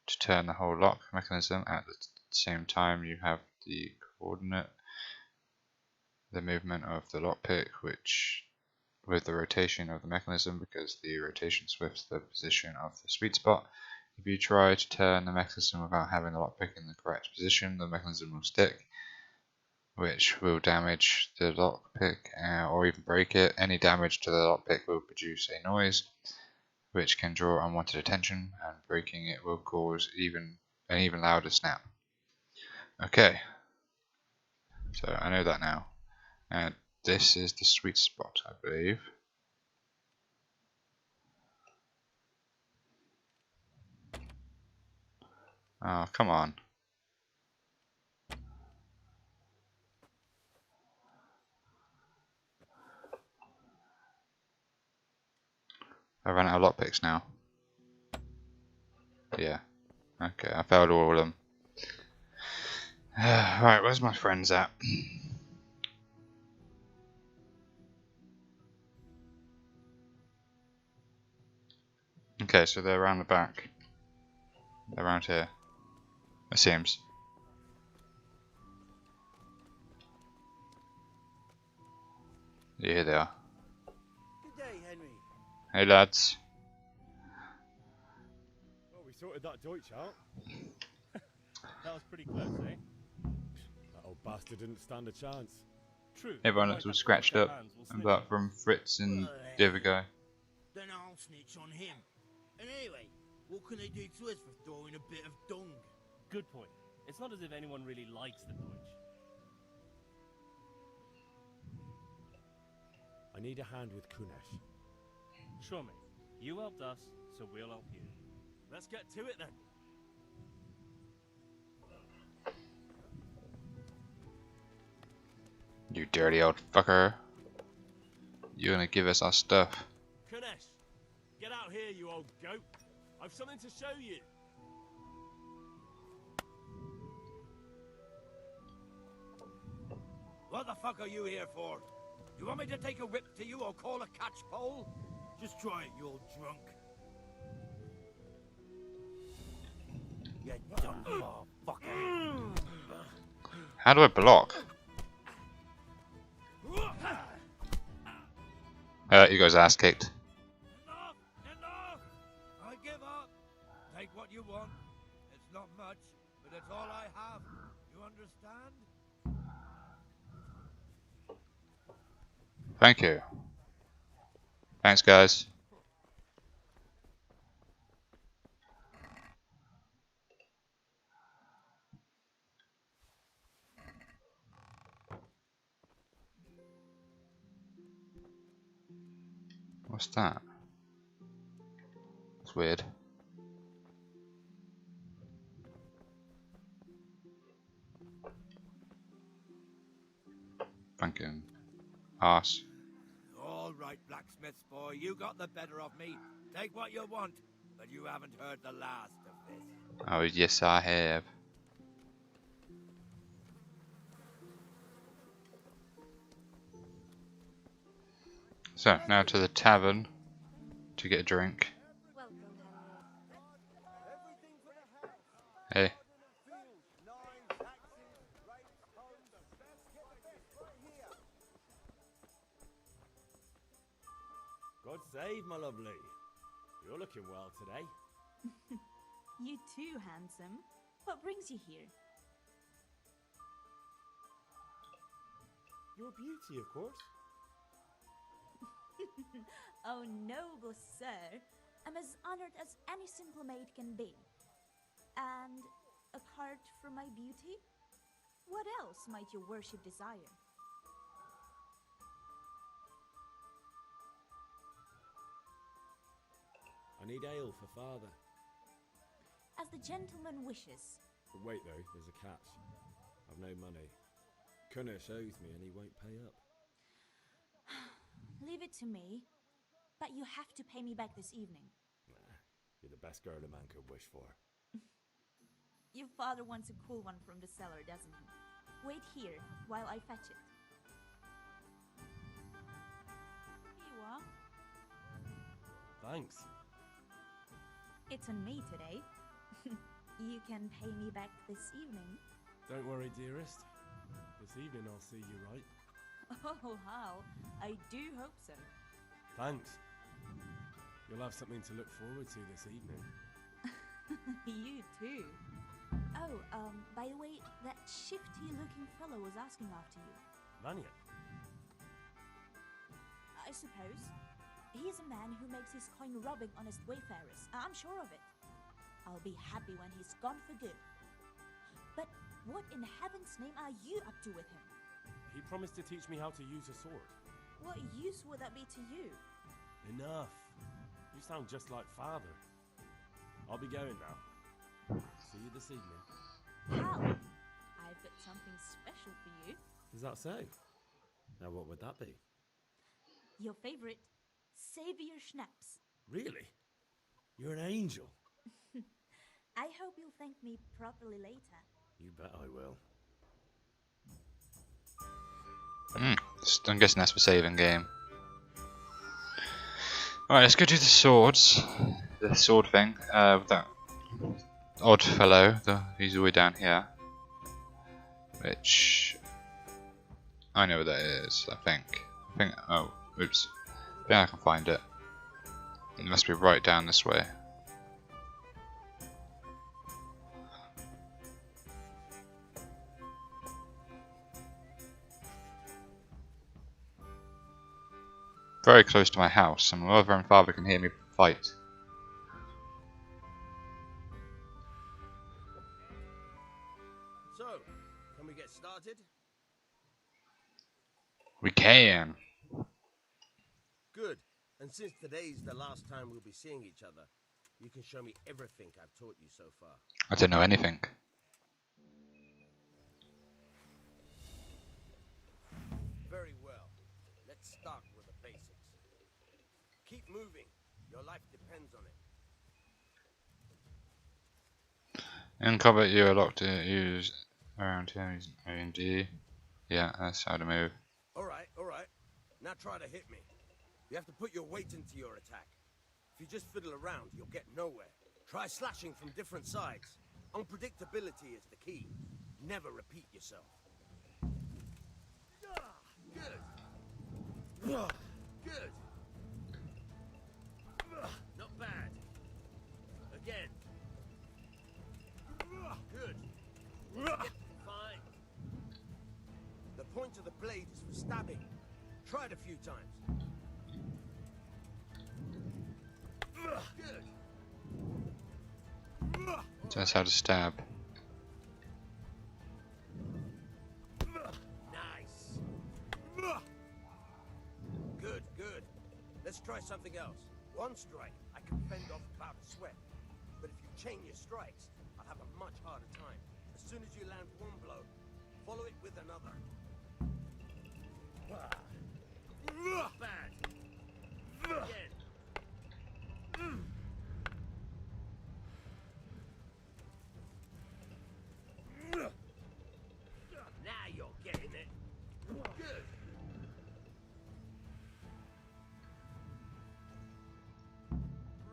to turn the whole lock mechanism. At the same time, you have the coordinate, the movement of the lockpick, which with the rotation of the mechanism, because the rotation swifts the position of the sweet spot. If you try to turn the mechanism without having the lockpick in the correct position, the mechanism will stick, which will damage the lockpick or even break it. Any damage to the lockpick will produce a noise, which can draw unwanted attention, and breaking it will cause an even louder snap. Okay, so I know that now, and this is the sweet spot, I believe. Oh, come on. I ran out of lockpicks now. Yeah. Okay, I failed all of them. Right, where's my friends at? Okay, so they're around the back. They're around here. It seems. Yeah, here they are. Good day, Henry. Hey lads. Well, we sorted that Deutsch out. That was pretty close, eh? That old bastard didn't stand a chance. True. Everyone looks all scratched up, apart from Fritz and the other guy. Then I'll snitch on him. And anyway, what can they do to us for throwing a bit of dung? Good point. It's not as if anyone really likes the Deutsch. I need a hand with Kunesh. Sure, mate. You helped us, so we'll help you. Let's get to it then. You dirty old fucker. You're gonna give us our stuff. Kunesh, get out here, you old goat. I've something to show you. What the fuck are you here for? You want me to take a whip to you or call a catch pole? Just try it, you old drunk. You dumb fucker. How do I block? You guys ass kicked. Enough! Enough! I give up. Take what you want. It's not much, but it's all I have. You understand? Thank you. Thanks, guys. What's that? That's weird. Fucking arse. All right, blacksmith's boy, you got the better of me. Take what you want, but you haven't heard the last of this. Oh, yes, I have. So, now to the tavern to get a drink. Hey. God save, my lovely. You're looking well today. You too, handsome. What brings you here? Your beauty, of course. Oh, noble sir. I'm as honored as any simple maid can be. And apart from my beauty, what else might your worship desire? I need ale for father. As the gentleman wishes. But wait though, there's a catch. I've no money. Kunesh owes me and he won't pay up. Leave it to me, but you have to pay me back this evening. Nah, you're the best girl a man could wish for. Your father wants a cool one from the cellar, doesn't he? Wait here while I fetch it. Here you are. Thanks. It's on me today. You can pay me back this evening. Don't worry, dearest. This evening I'll see you right. Oh, how? I do hope so. Thanks. You'll have something to look forward to this evening. You too. Oh, by the way, that shifty-looking fellow was asking after you. Vanya? I suppose. He's a man who makes his coin robbing honest wayfarers. I'm sure of it. I'll be happy when he's gone for good. But what in heaven's name are you up to with him? He promised to teach me how to use a sword. What use would that be to you? Enough. You sound just like father. I'll be going now. See you this evening. How? I've got something special for you. Is that so? Now what would that be? Your favorite Savior Schnapps. Really? You're an angel. I hope you'll thank me properly later. You bet I will. I'm guessing that's for saving game. Alright, let's go do the swords. The sword thing. With that odd fellow. He's all the way down here. Which... I know what that is, I think. Oh, oops. I think I can find it. It must be right down this way. Very close to my house, and my mother and father can hear me fight. So, can we get started? We can. Good. And since today's the last time we'll be seeing each other, you can show me everything I've taught you so far. I don't know anything. Very well. Let's start with the basics. Keep moving. Your life depends on it. In combat, you are locked to use around here. Use A and D. Yeah, that's how to move. Alright, alright. Now try to hit me. You have to put your weight into your attack. If you just fiddle around, you'll get nowhere. Try slashing from different sides. Unpredictability is the key. Never repeat yourself. Good. Good. Not bad. Again. Good. Fine. The point of the blade is for stabbing. Try it a few times. Good. So that's how to stab. Nice. Good, good. Let's try something else. One strike, I can fend off about a sweat. But if you chain your strikes, I'll have a much harder time. As soon as you land one blow, follow it with another. Bad. Again. Now you're getting it. Good.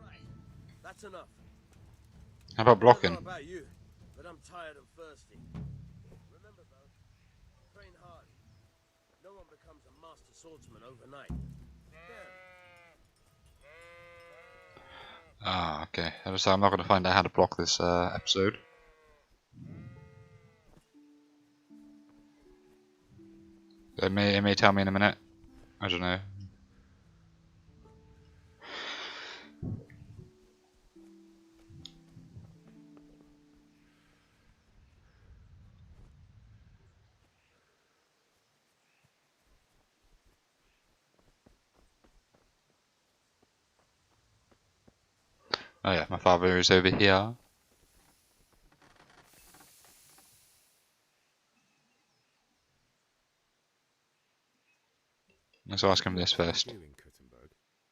Right. That's enough. How about blocking? I don't know about you, but I'm tired and thirsty. Remember though, train hard. No one becomes a master swordsman overnight. Ah, okay. So I'm not going to find out how to block this episode. It may tell me in a minute. I don't know. Oh yeah, my father is over here. Let's ask him this first.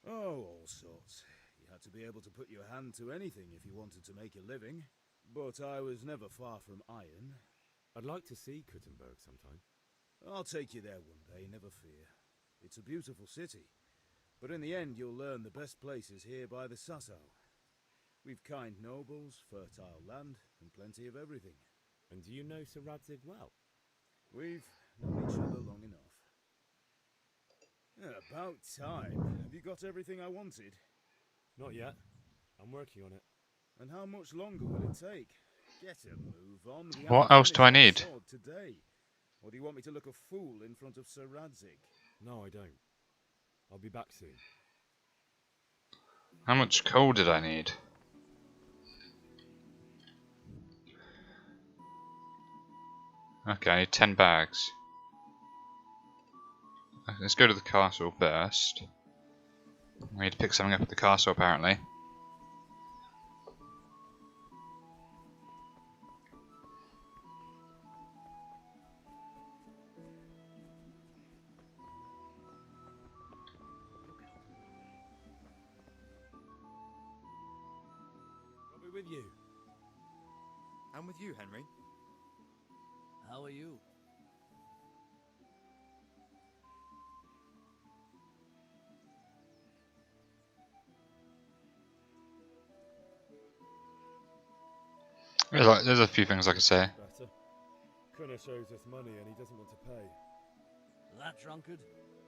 Oh, all sorts. You had to be able to put your hand to anything if you wanted to make a living. But I was never far from iron. I'd like to see Kuttenberg sometime. I'll take you there one day, never fear. It's a beautiful city. But in the end, you'll learn the best places here by the Sasso. We've kind nobles, fertile land, and plenty of everything. And do you know Sir Radzig well? We've known each other long enough. About time. Have you got everything I wanted? Not yet. I'm working on it. And how much longer will it take? Get a move on. We have What to else do I finish need? our sword today. Or do you want me to look a fool in front of Sir Radzig? No, I don't. I'll be back soon. How much coal did I need? Okay, I need 10 bags. Let's go to the castle first. I need to pick something up at the castle apparently. I'll be with you. I'm with you, Henry. How are you? There's a few things I could say. Better. Kunesh owes us money and he doesn't want to pay. That drunkard?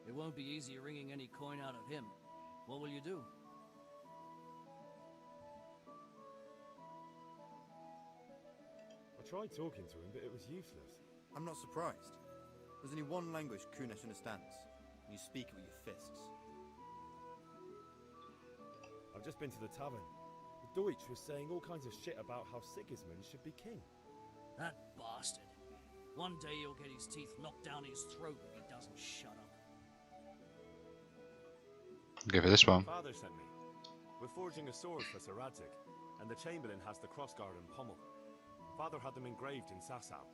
It won't be easy wringing any coin out of him. What will you do? I tried talking to him, but it was useless. I'm not surprised. There's only one language Kunesh understands, and you speak it with your fists. I've just been to the tavern. The Deutsch was saying all kinds of shit about how Sigismund should be king. That bastard. One day you'll get his teeth knocked down his throat if he doesn't shut up. Give her this one. Father sent me. We're forging a sword for Sir Radzig, and the Chamberlain has the crossguard and pommel. Father had them engraved in Sasau.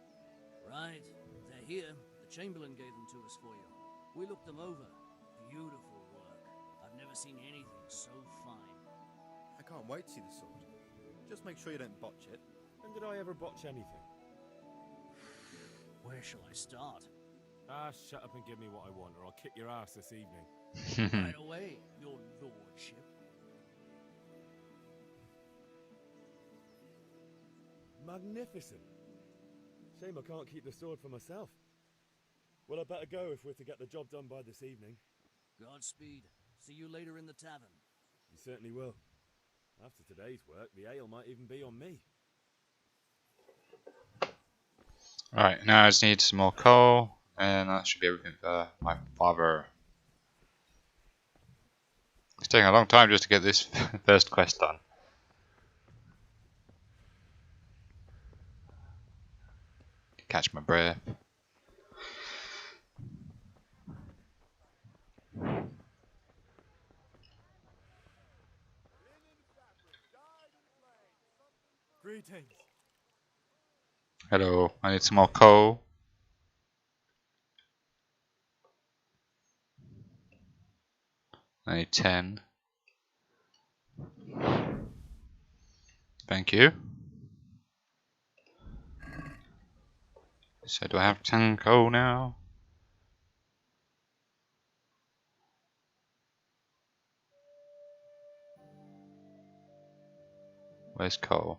Right. They're here. The Chamberlain gave them to us for you. We looked them over. Beautiful work. I've never seen anything so fine. I can't wait to see the sword. Just make sure you don't botch it. When did I ever botch anything? Where shall I start? Ah, shut up and give me what I want, or I'll kick your ass this evening. Right away, your lordship. Magnificent. Shame I can't keep the sword for myself. Well, I better go if we're to get the job done by this evening. Godspeed. See you later in the tavern. You certainly will. After today's work, the ale might even be on me. Right, now I just need some more coal, and that should be everything for my father. It's taking a long time just to get this first quest done. Catch my breath. Greetings. Hello, I need some more coal. I need 10. Thank you. So do I have 10 coal now? Where's coal?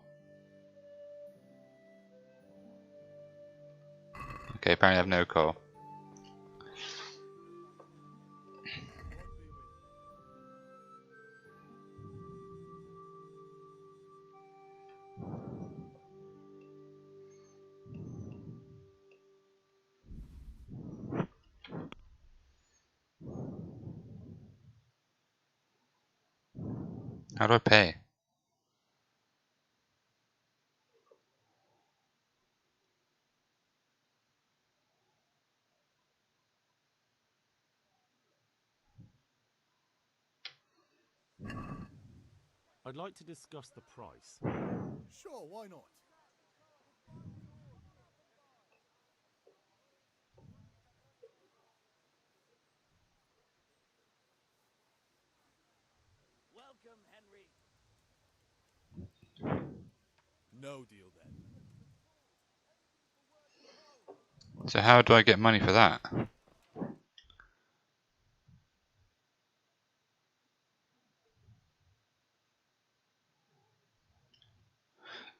Okay, apparently I have no coal. How do I pay? I'd like to discuss the price. Sure, why not? Welcome, Henry. No deal then. So how do I get money for that?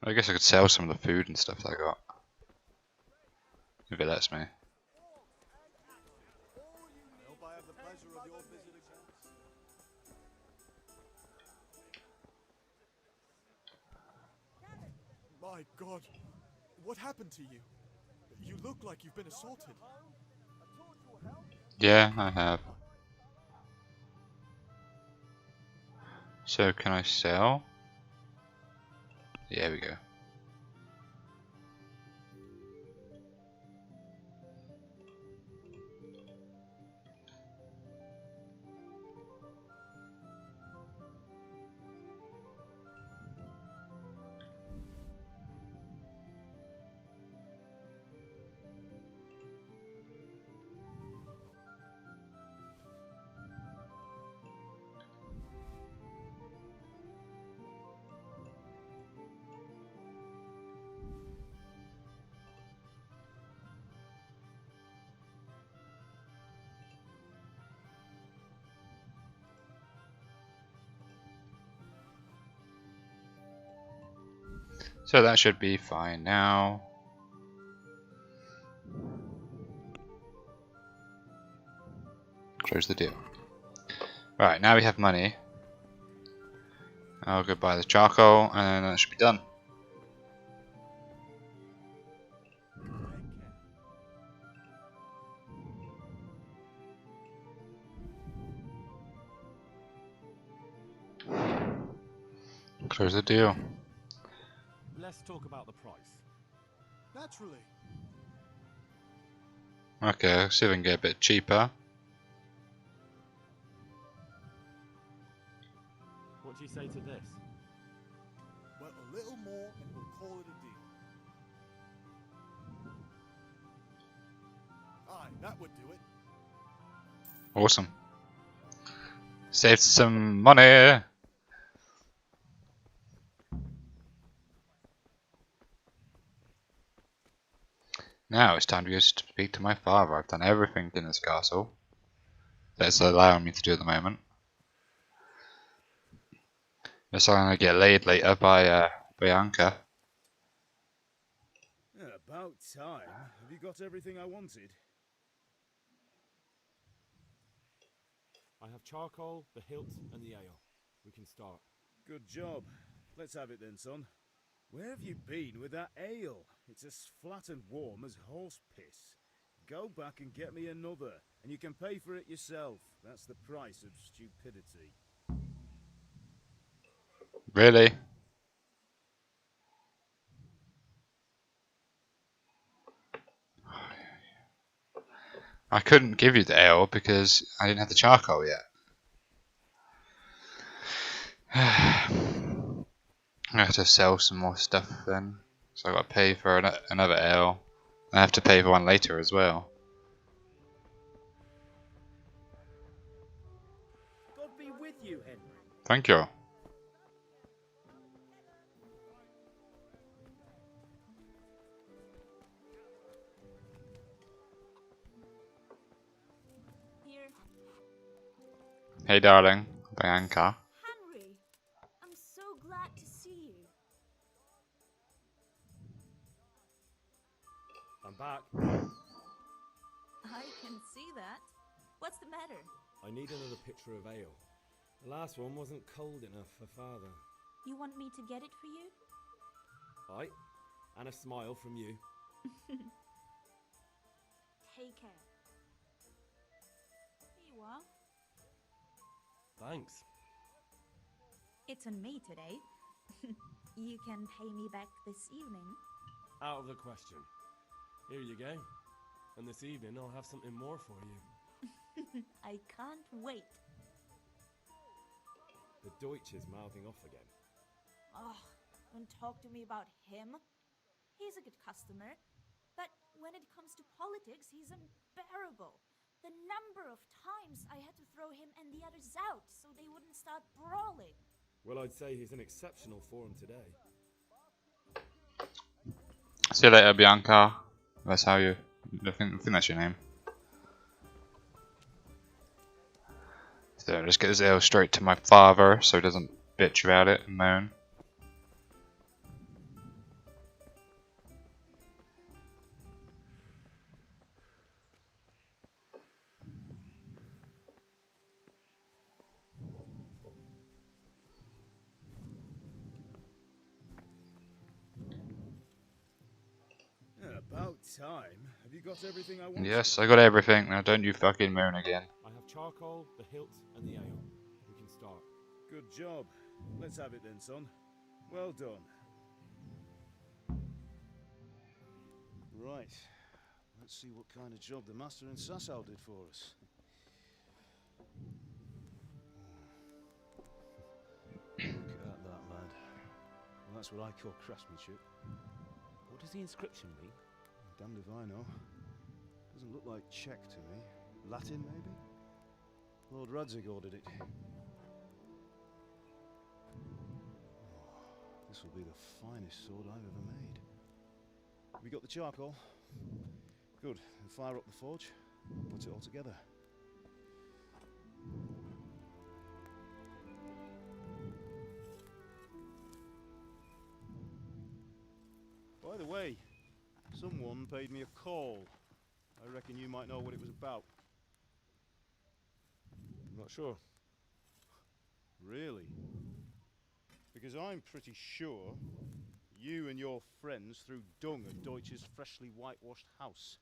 I guess I could sell some of the food and stuff that I got. If it lets me. I hope I have the pleasure of your visit again. My God, what happened to you? You look like you've been assaulted. Yeah, I have. So can I sell? Yeah, we go. So that should be fine now. Close the deal. Right, now we have money. I'll go buy the charcoal and that should be done. Close the deal. Let's talk about the price. Naturally. Okay, let's see if we can get a bit cheaper. What do you say to this? Well, a little more and we'll call it a deal. Aye, that would do it. Awesome. Saved some money. Now it's time to go speak to my father. I've done everything in this castle that's allowing me to do at the moment. Guess I'm gonna get laid later by Bianca. Yeah, about time. Have you got everything I wanted? I have charcoal, the hilt, and the ale. We can start. Good job. Let's have it then, son. Where have you been with that ale? It's as flat and warm as horse piss. Go back and get me another, and you can pay for it yourself. That's the price of stupidity. Really? I couldn't give you the ale because I didn't have the charcoal yet. I have to sell some more stuff then. So I got to pay for another ale. I have to pay for one later as well. God be with you, Henry. Thank you. Here. Hey darling, Bianca. Henry, I'm so glad to see you. I'm back. I can see that. What's the matter? I need another pitcher of ale. The last one wasn't cold enough for father. You want me to get it for you? Aye, and a smile from you. Take care. Here you are. Thanks. It's on me today. You can pay me back this evening. Out of the question. Here you go. And this evening I'll have something more for you. I can't wait. The Deutsch is mouthing off again. Oh, don't talk to me about him. He's a good customer. But when it comes to politics, he's unbearable. The number of times I had to throw him and the others out so they wouldn't start brawling. Well, I'd say he's in exceptional form today. See you later, Bianca. That's how you. I think that's your name. So just get this ale straight to my father so he doesn't bitch about it and moan. time. Have you got everything I want? Yes, I got everything. Now don't you fucking moan again. I have charcoal, the hilt, and the ale. We can start. Good job. Let's have it then, son. Well done. Right. Let's see what kind of job the master in Sasau did for us. Look at that, lad. Well, that's what I call craftsmanship. What does the inscription mean? Damned if I know. Doesn't look like Czech to me. Latin, maybe? Lord Radzig ordered it. This will be the finest sword I've ever made. We got the charcoal? Good. Then fire up the forge. Put it all together. By the way, someone paid me a call. I reckon you might know what it was about. I'm not sure. Really? Because I'm pretty sure you and your friends threw dung at Deutsch's freshly whitewashed house.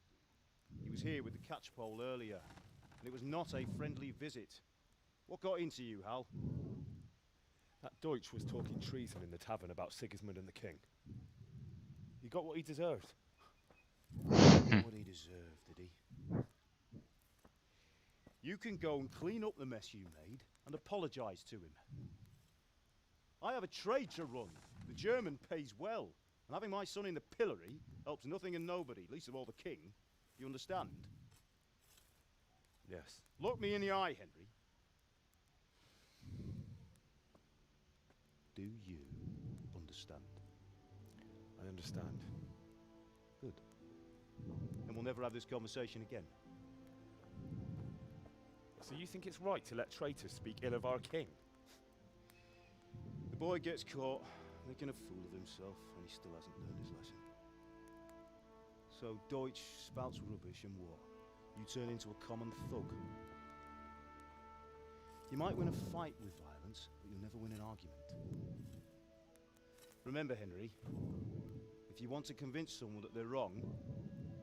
He was here with the catchpole earlier, and it was not a friendly visit. What got into you, Hal? That Deutsch was talking treason in the tavern about Sigismund and the king. He got what he deserved. What he deserved, did he? You can go and clean up the mess you made and apologise to him. I have a trade to run. The German pays well, and having my son in the pillory helps nothing and nobody, least of all the king. You understand? Yes. Look me in the eye, Henry. Do you understand? I understand. Good. Then we'll never have this conversation again. So you think it's right to let traitors speak ill of our king? The boy gets caught, making a fool of himself, and he still hasn't learned his lesson. So Deutsch spouts rubbish, and what? You turn into a common thug. You might win a fight with violence, but you'll never win an argument. Remember, Henry, if you want to convince someone that they're wrong,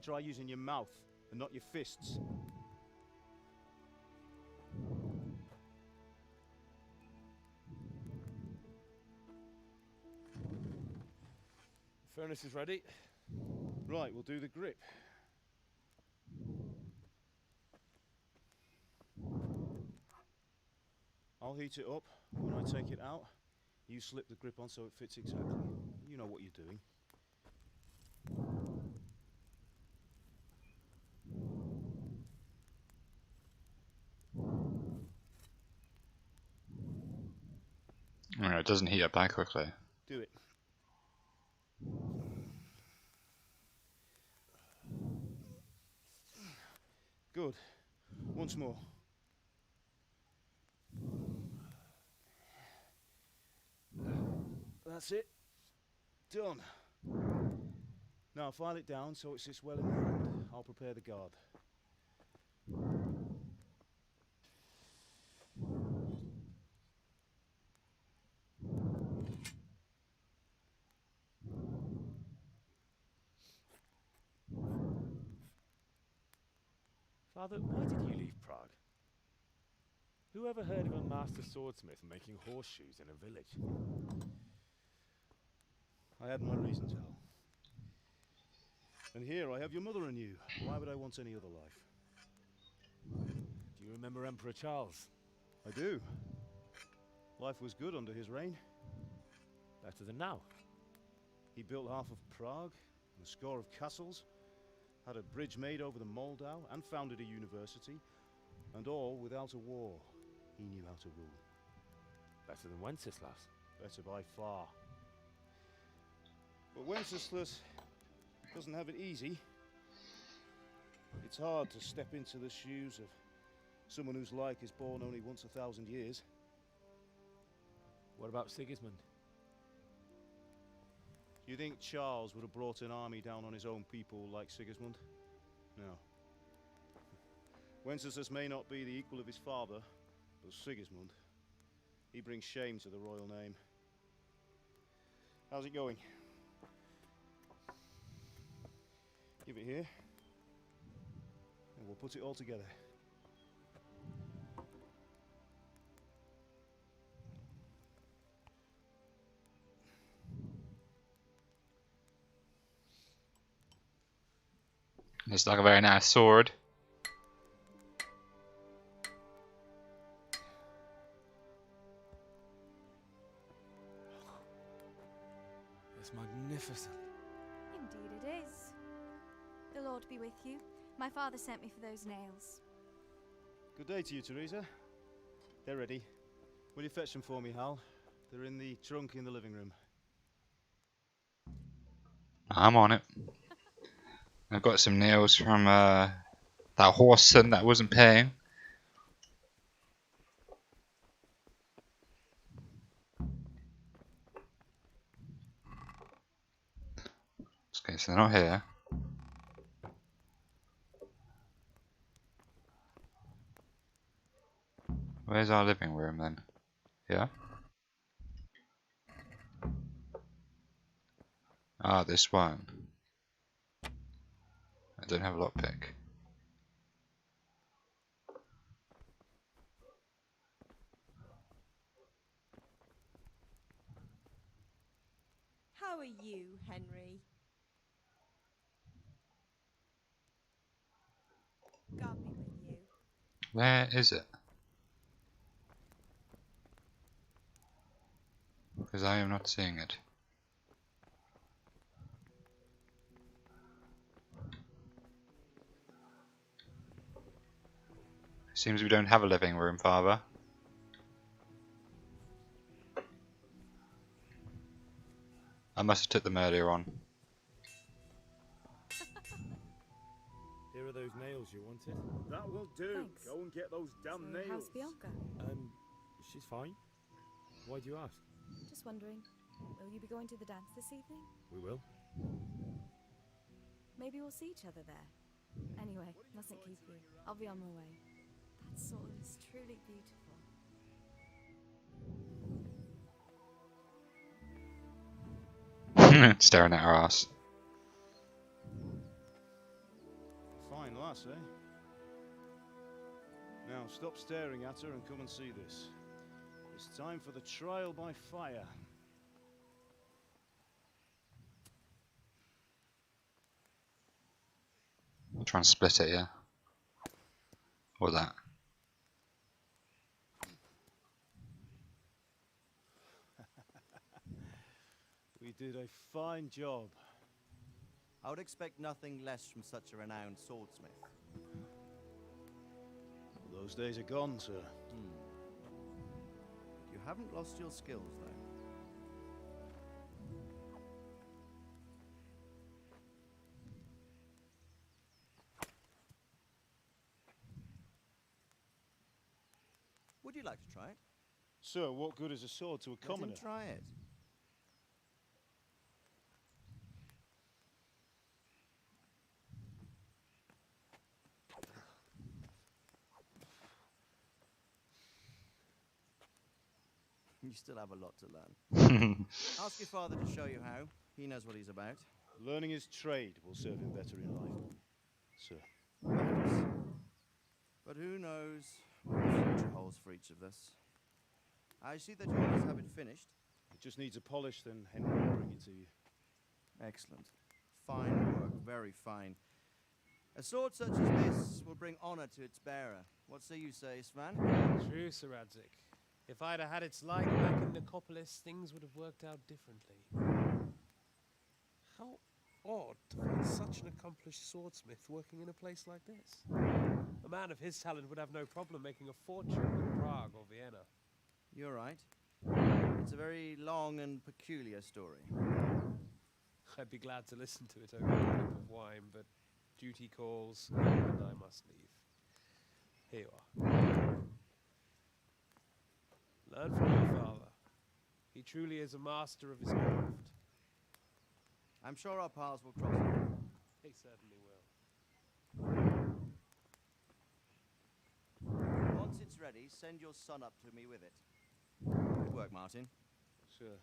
try using your mouth and not your fists. The furnace is ready. Right, we'll do the grip. I'll heat it up. When I take it out, you slip the grip on so it fits exactly. You know what you're doing. No, it doesn't heat up that quickly. Do it. Good. Once more. That's it. Done. Now file it down so it sits well in the hand. I'll prepare the guard. Father, why did you leave Prague? Who ever heard of a master swordsmith making horseshoes in a village? I had my reasons, Hal. And here I have your mother and you. Why would I want any other life? Do you remember Emperor Charles? I do. Life was good under his reign. Better than now. He built half of Prague, and a score of castles, had a bridge made over the Moldau, and founded a university, and all without a war. He knew how to rule. Better than Wenceslas. Better by far. But Wenceslas doesn't have it easy. It's hard to step into the shoes of someone whose like is born only once 1,000 years. What about Sigismund? You think Charles would have brought an army down on his own people like Sigismund? No. Wenceslas may not be the equal of his father, but Sigismund, he brings shame to the royal name. How's it going? Give it here, and we'll put it all together. Looks like a very nice sword. It's magnificent. Indeed it is. The Lord be with you. My father sent me for those nails. Good day to you, Teresa. They're ready. Will you fetch them for me, Hal? They're in the trunk in the living room. I'm on it. I've got some nails from that horse son that wasn't paying. Okay, so they're not here. Where's our living room then? Yeah? Ah, this one. I don't have a lockpick. How are you, Henry? God be with you. Where is it? Because I am not seeing it. Seems we don't have a living room, Father. I must have took them earlier on. Here are those nails you wanted. That will do. Thanks. Go and get those damn So, nails. how's Bianca? She's fine. Why do you ask? Just wondering, will you be going to the dance this evening? We will. Maybe we'll see each other there. Anyway, mustn't keep you. I'll be on my way. That sword is truly beautiful. Staring at her ass. Fine lass, eh? Now stop staring at her and come and see this. It's time for the trial by fire. I'll try and split it, yeah? Or that. We did a fine job. I would expect nothing less from such a renowned swordsmith. Well, those days are gone, sir. You haven't lost your skills, though. Would you like to try it? Sir, what good is a sword to a commoner? Let him try it. You still have a lot to learn. Ask your father to show you how. He knows what he's about. Learning his trade will serve him better in life, sir. But who knows what the future holds for each of us. I see that you always have it finished. It just needs a polish, then Henry will bring it to you. Excellent. Fine work, very fine. A sword such as this will bring honor to its bearer. What say you, Svan? True, Sir Radzik. If I'd have had its like back in Nicopolis, things would have worked out differently. How odd to find such an accomplished swordsmith working in a place like this. A man of his talent would have no problem making a fortune in Prague or Vienna. You're right. It's a very long and peculiar story. I'd be glad to listen to it over a cup of wine, but duty calls, and I must leave. Here you are. Learn from your father. He truly is a master of his craft. I'm sure our paths will cross again. They certainly will. Once it's ready, send your son up to me with it. Good work, Martin. Sure.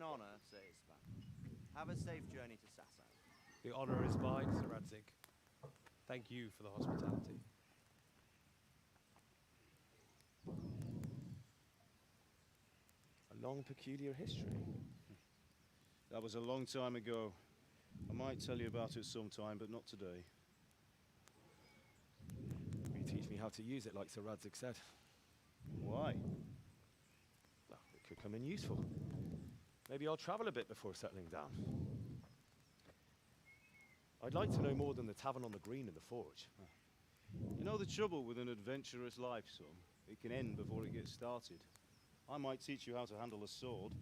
honor, says Span. Have a safe journey to Sassan. The honor is mine, Sir Radzig. Thank you for the hospitality. A long, peculiar history. That was a long time ago. I might tell you about it sometime, but not today. Will you teach me how to use it like Sir Radzig said? Why? Well, it could come in useful. Maybe I'll travel a bit before settling down. I'd like to know more than the tavern on the green and the forge. You know the trouble with an adventurous life, son? It can end before it gets started. I might teach you how to handle a sword,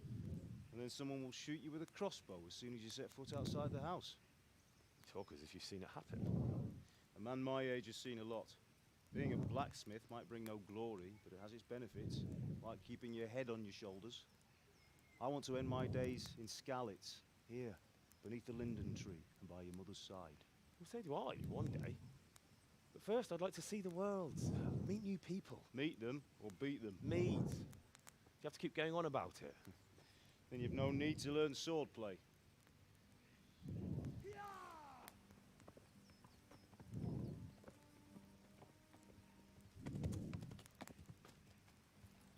and then someone will shoot you with a crossbow as soon as you set foot outside the house. You talk as if you've seen it happen. A man my age has seen a lot. Being a blacksmith might bring no glory, but it has its benefits, like keeping your head on your shoulders. I want to end my days in Skalitz, here, beneath the linden tree and by your mother's side. Well, so do I, one day. But first, I'd like to see the world, meet new people. Meet them or beat them? Meet. You have to keep going on about it. Then you've no need to learn swordplay.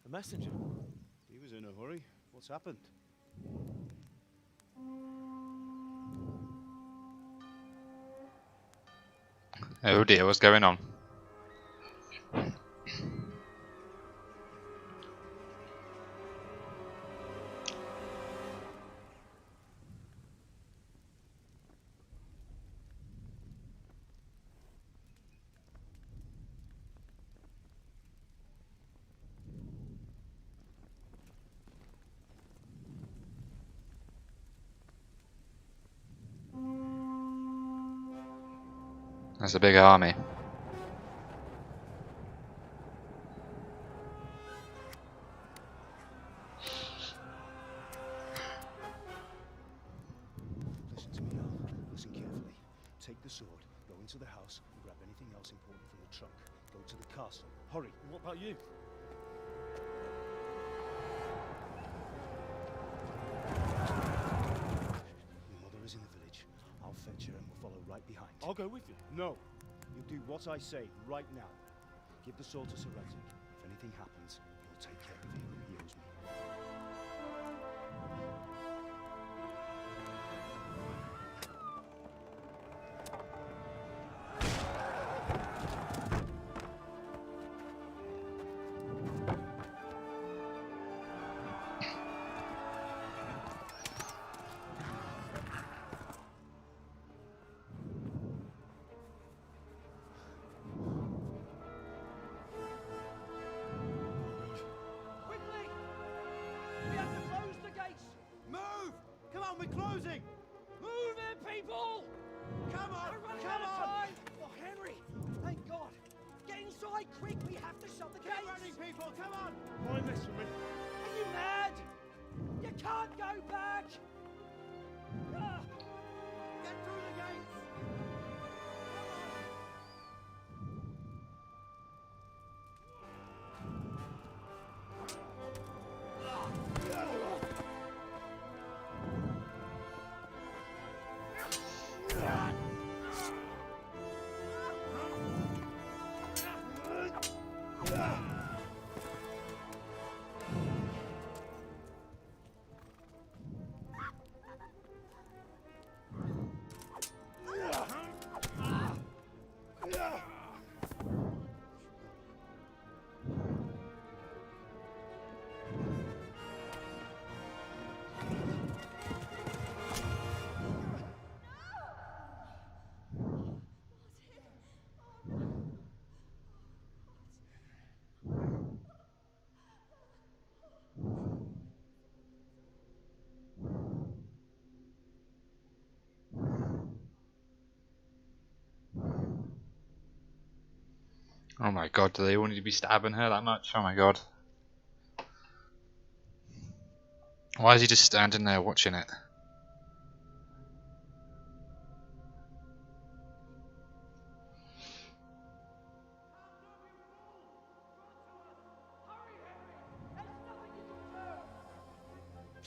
A messenger. He was in a hurry. What's happened? Oh dear, what's going on? That's a big army. Listen to me now. Listen carefully. Take the sword, go into the house, and grab anything else important from the trunk. Go to the castle. Hurry. And what about you? Your mother is in the village. I'll fetch her and we'll follow right behind. I'll go with you. No. You do what I say right now. Give the sword to Sir Radzig. If anything happens, he'll take care of you. He owes me. We're closing! Move in, people! Come on! Come on! Oh, Henry! Thank God! Get inside, quick! We have to shut the gates! Get running, people! Come on! Mind this for me. Are you mad? You can't go back! Get through the gates! Oh my god, do they all need to be stabbing her that much? Oh my god. Why is he just standing there watching it?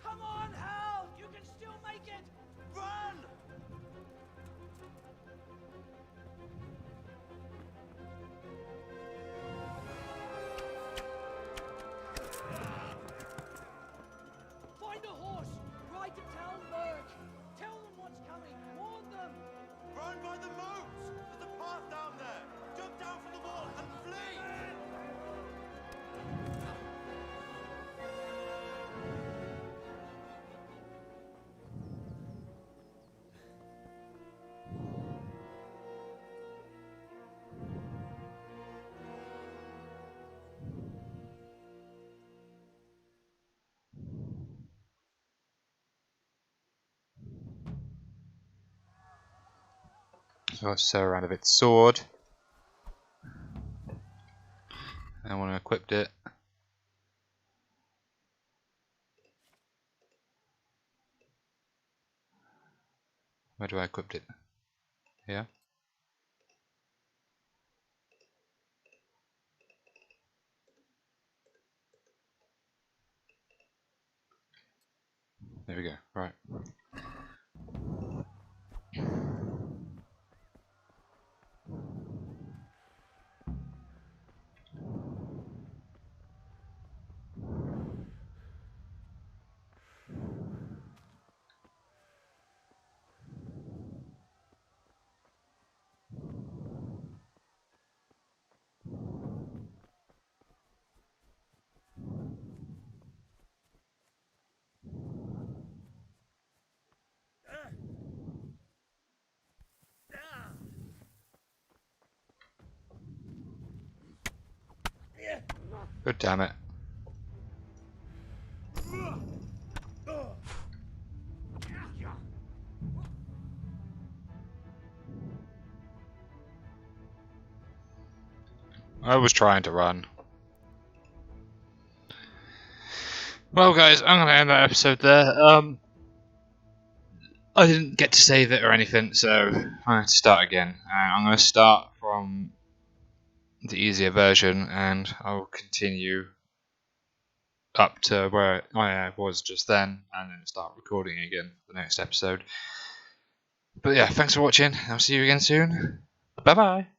Come on, Hal! got Sir Radovid's sword. I want to equip it. Where do I equip it? Here? There we go, right. God damn it. I was trying to run. Well guys, I'm going to end that episode there. I didn't get to save it or anything, so I'm going to start again. And I'm going to start from the easier version, and I'll continue up to where I was just then, and then start recording again for the next episode. But yeah, thanks for watching. I'll see you again soon. Bye bye.